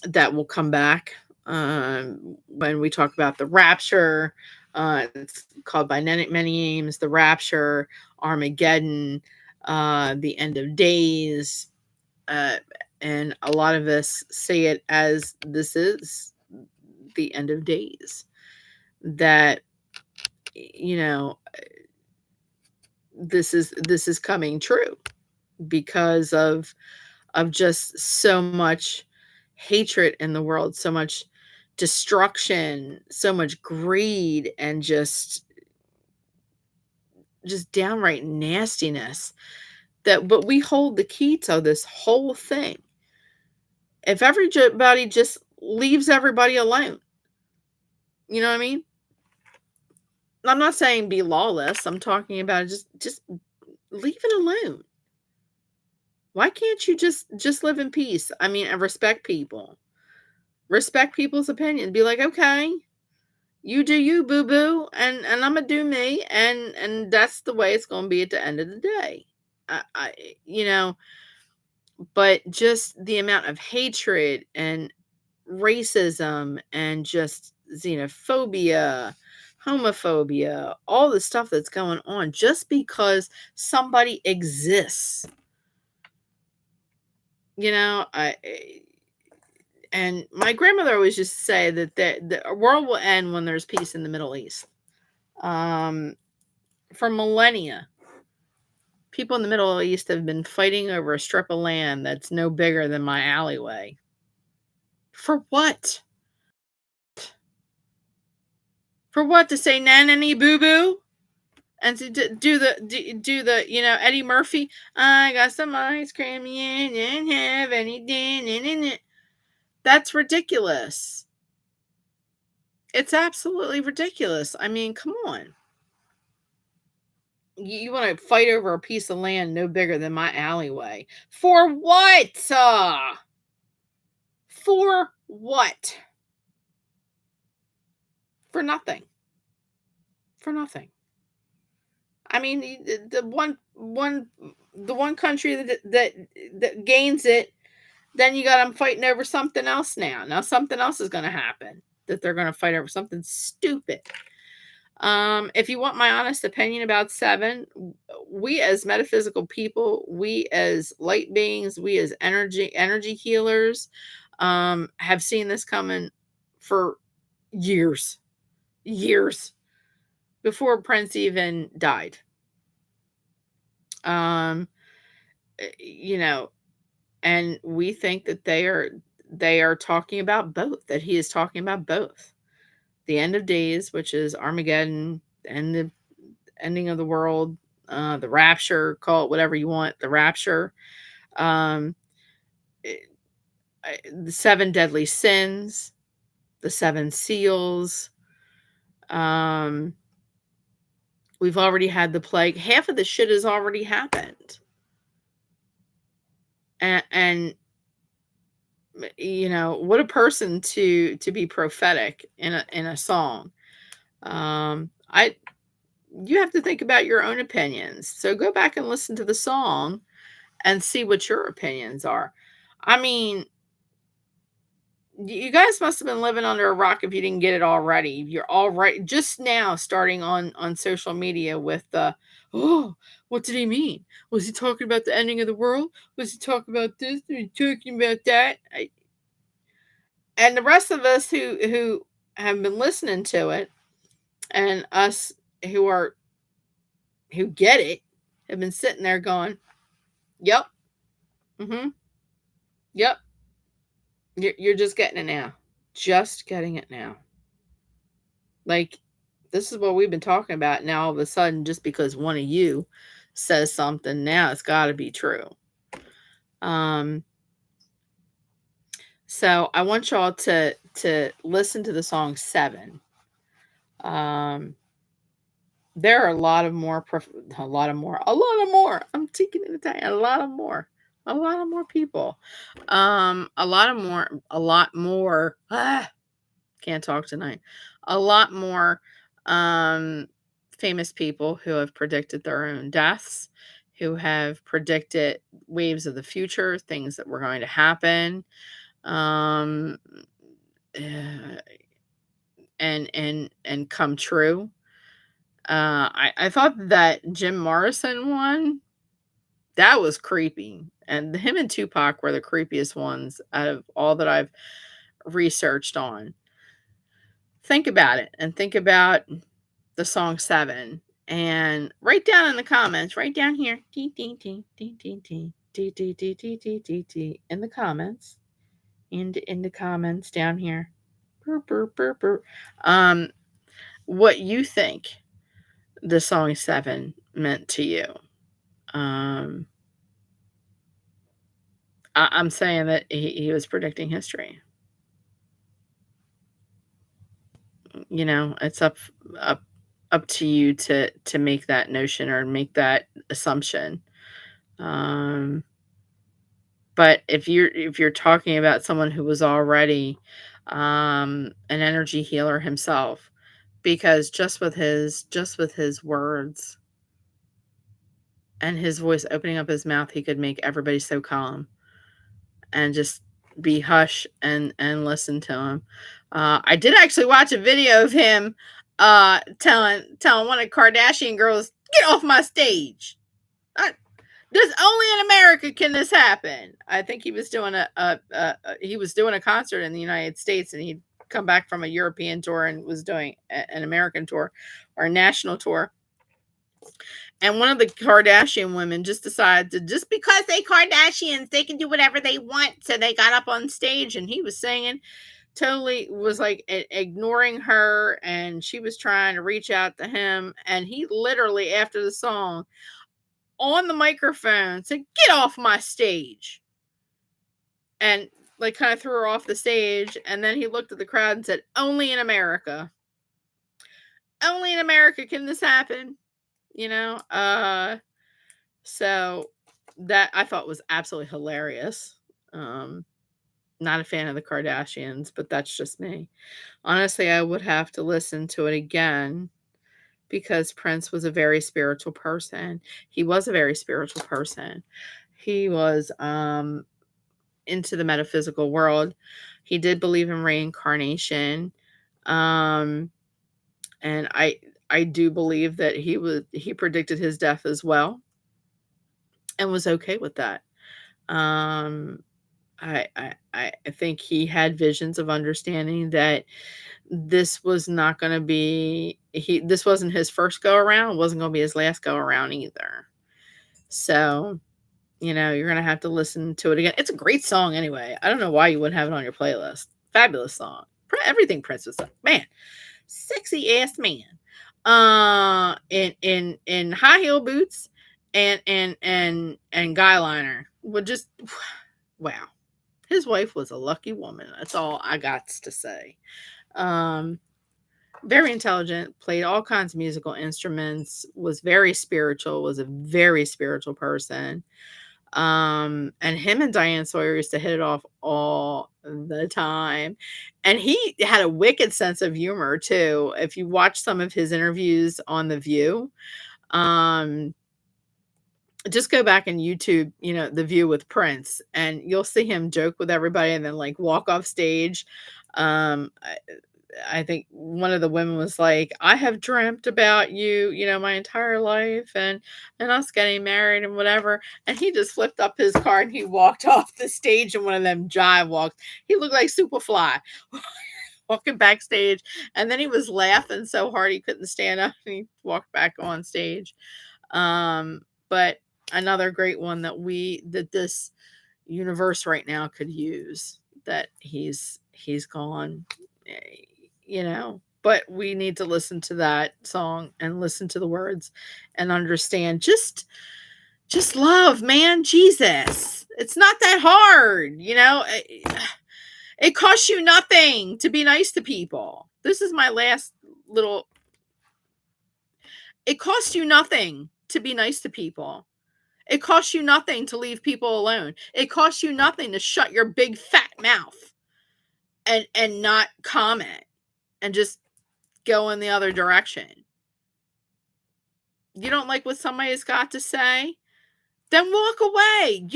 that will come back. When we talk about the rapture, it's called by many names: the rapture, Armageddon, the end of days, uh, and a lot of us say it as this is the end of days. That you know this is coming true because of just so much hatred in the world, so much destruction, so much greed, and just downright nastiness, that but we hold the key to this whole thing. If everybody just leaves everybody alone, you know what I mean? I'm not saying be lawless. I'm talking about just leave it alone. Why can't you just live in peace? I mean, and respect people. Respect people's opinion. Be like, okay, you do you, boo boo, and I'm gonna do me, and that's the way it's gonna be at the end of the day. I you know, but just the amount of hatred and racism and just xenophobia, homophobia, all the stuff that's going on just because somebody exists. You know, and my grandmother always used to say that the world will end when there's peace in the Middle East. Um, for millennia, people in the Middle East have been fighting over a strip of land that's no bigger than my alleyway. For what? For what? To say nanny boo boo? And to do the Eddie Murphy, I got some ice cream in and have anything in it. That's ridiculous. It's absolutely ridiculous. I mean, come on. You want to fight over a piece of land no bigger than my alleyway. For what? For what? For nothing. For nothing. I mean, the one country that gains it, then you got them fighting over something else now. Now something else is going to happen that they're going to fight over something stupid. If you want my honest opinion about seven, we as metaphysical people, we as light beings, we as energy healers, have seen this coming for years, years before Prince even died. Um, you know, and we think that they are talking about both. That he is talking about both the end of days, which is Armageddon, and the ending of the world, the rapture, call it whatever you want, the rapture, um, the seven deadly sins, the seven seals. Um, we've already had the plague. Half of the shit has already happened. And what a person to be prophetic in a song. I You have to think about your own opinions. So go back and listen to the song and see what your opinions are. I mean, you guys must have been living under a rock if you didn't get it already. You're all right just now starting on social media with the, oh, what did he mean? Was he talking about the ending of the world? Was he talking about this? Was he talking about that? And the rest of us who have been listening to it, and us who are who get it, have been sitting there going, "Yep, mm-hmm, yep." You're just getting it now, just getting it now. Like, this is what we've been talking about. Now, all of a sudden, just because one of you says something, now it's got to be true. Um, so I want y'all to listen to the song Seven. Um, there are a lot of more, a lot of more, a lot of more. I'm taking it time. A lot of more people. A lot more. Can't talk tonight. A lot more um, famous people who have predicted their own deaths, who have predicted waves of the future, things that were going to happen. Um, uh, and come true. I thought that Jim Morrison one, that was creepy. And him and Tupac were the creepiest ones out of all that I've researched on. Think about it and think about the song Seven. And write down in the comments, right down here, in the comments, in the comments down here. Burr, burr, burr, burr. Um, what you think the song 7 meant to you. Um, I'm saying that he was predicting history. You know, it's up up to you to make that notion or make that assumption. Um, but if you're talking about someone who was already an energy healer himself, because just with his words and his voice opening up his mouth, he could make everybody so calm and just be hush and listen to him. I did actually watch a video of him telling one of the Kardashian girls, "Get off my stage." I, this only in America can this happen. I think he was doing he was doing a concert in the United States, and he'd come back from a European tour and was doing an American tour or a national tour. And one of the Kardashian women just decided to, just because they Kardashians, they can do whatever they want. So they got up on stage and he was singing, totally was like ignoring her. And she was trying to reach out to him. And he literally, after the song, on the microphone said, "Get off my stage." And like kind of threw her off the stage. And then he looked at the crowd and said, "Only in America. Only in America can this happen." You know? So that I thought was absolutely hilarious. Um, Not a fan of the Kardashians, but that's just me. Honestly, I would have to listen to it again because Prince was a very spiritual person. He was a very spiritual person. He was into the metaphysical world. He did believe in reincarnation. Um, and I do believe that he predicted his death as well and was okay with that. Um, I think he had visions of understanding that this was not going to be this wasn't his first go around, it wasn't going to be his last go around either. So, you know, you're going to have to listen to it again. It's a great song anyway. I don't know why you wouldn't have it on your playlist. Fabulous song. Everything Prince was like, man, sexy ass man. In high heel boots and guy liner would just wow. His wife was a lucky woman. That's all I got to say. Um, Very intelligent, played all kinds of musical instruments, was very spiritual, was a very spiritual person. And him and Diane Sawyer used to hit it off all the time. And he had a wicked sense of humor too. If you watch some of his interviews on The View, um, just go back and YouTube, you know, The View with Prince, and you'll see him joke with everybody and then like walk off stage. I think one of the women was like, "I have dreamt about you, you know, my entire life, and us getting married and whatever." And he just flipped up his car and he walked off the stage in one of them jive walks. He looked like Superfly walking backstage, and then he was laughing so hard he couldn't stand up and he walked back on stage. But another great one that this universe right now could use, that he's gone, you know, but we need to listen to that song and listen to the words and understand just love, man. Jesus, it's not that hard, you know. It costs you nothing to be nice to people. This is my last little. It costs you nothing to be nice to people. It costs you nothing to leave people alone. It costs you nothing to shut your big fat mouth and not comment and just go in the other direction. You don't like what somebody's got to say? Then walk away.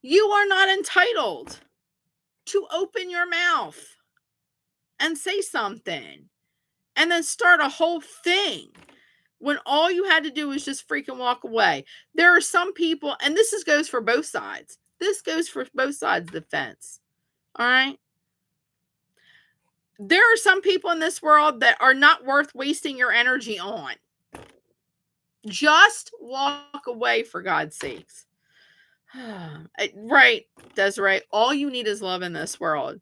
You are not entitled to open your mouth and say something and then start a whole thing when all you had to do was just freaking walk away. There are some people, and goes for both sides. This goes for both sides of the fence. All right. There are some people in this world that are not worth wasting your energy on. Just walk away, for God's sakes. Right, Desiree. All you need is love in this world.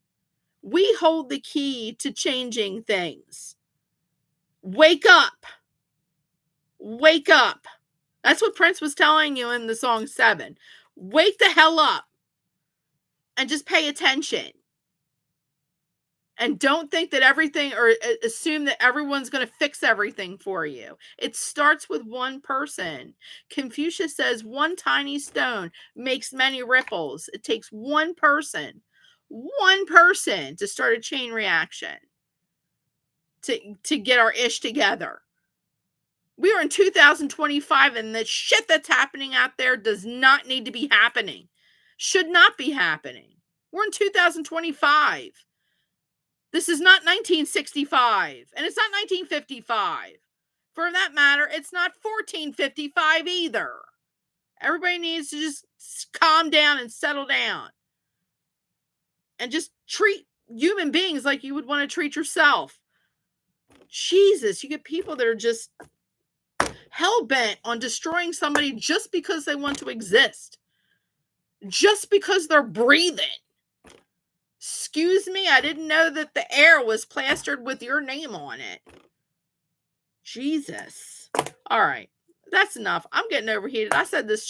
We hold the key to changing things. Wake up. Wake up. That's what Prince was telling you in the song Seven. Wake the hell up and just pay attention. And don't think that everything, or assume that everyone's going to fix everything for you. It starts with one person. Confucius says one tiny stone makes many ripples. It takes one person to start a chain reaction to get our ish together. We are in 2025, and the shit that's happening out there does not need to be happening. Should not be happening. We're in 2025. This is not 1965, and it's not 1955. For that matter, it's not 1455 either. Everybody needs to just calm down and settle down. And just treat human beings like you would want to treat yourself. Jesus, you get people that are just hell-bent on destroying somebody just because they want to exist. Just because they're breathing. Excuse me, I didn't know that the air was plastered with your name on it. Jesus. All right. That's enough. I'm getting overheated. I said this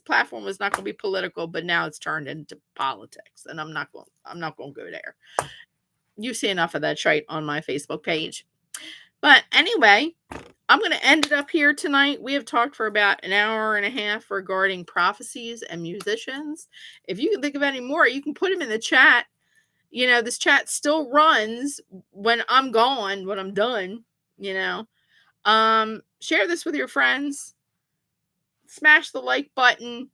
platform was not going to be political, but now it's turned into politics, and I'm not going to go there. You see enough of that shite on my Facebook page. But anyway, I'm going to end it up here tonight. We have talked for about an hour and a half regarding prophecies and musicians. If you can think of any more, you can put them in the chat. You know, this chat still runs when I'm gone, when I'm done, you know. Share this with your friends. Smash the like button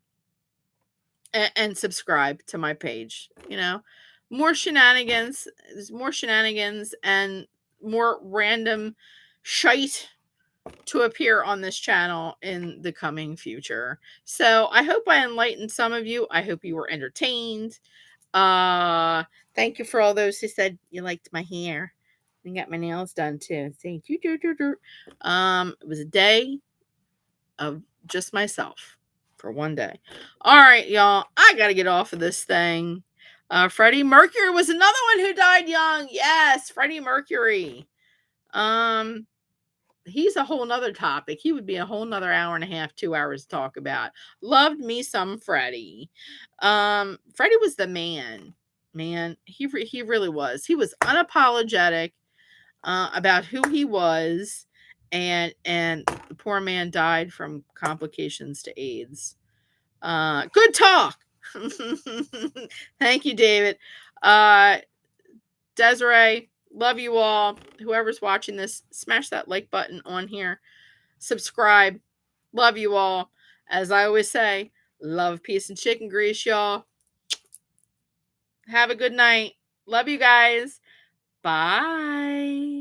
and subscribe to my page. You know, more shenanigans. There's more shenanigans and more random shite to appear on this channel in the coming future. So I hope I enlightened some of you. I hope you were entertained. Thank you for all those who said you liked my hair and got my nails done too. Thank you. It was a day of just myself for one day. All right, y'all. I gotta get off of this thing. Freddie Mercury was another one who died young. Yes, Freddie Mercury. He's a whole nother topic. He would be a whole nother hour and a half, 2 hours to talk about. Loved me some Freddie. Freddie was the man. Man, he really was. He was unapologetic about who he was, and the poor man died from complications to AIDS. Good talk. Thank you, David. Desiree, love you all. Whoever's watching this, smash that like button on here. Subscribe. Love you all. As I always say, love, peace, and chicken grease, y'all. Have a good night. Love you guys. Bye.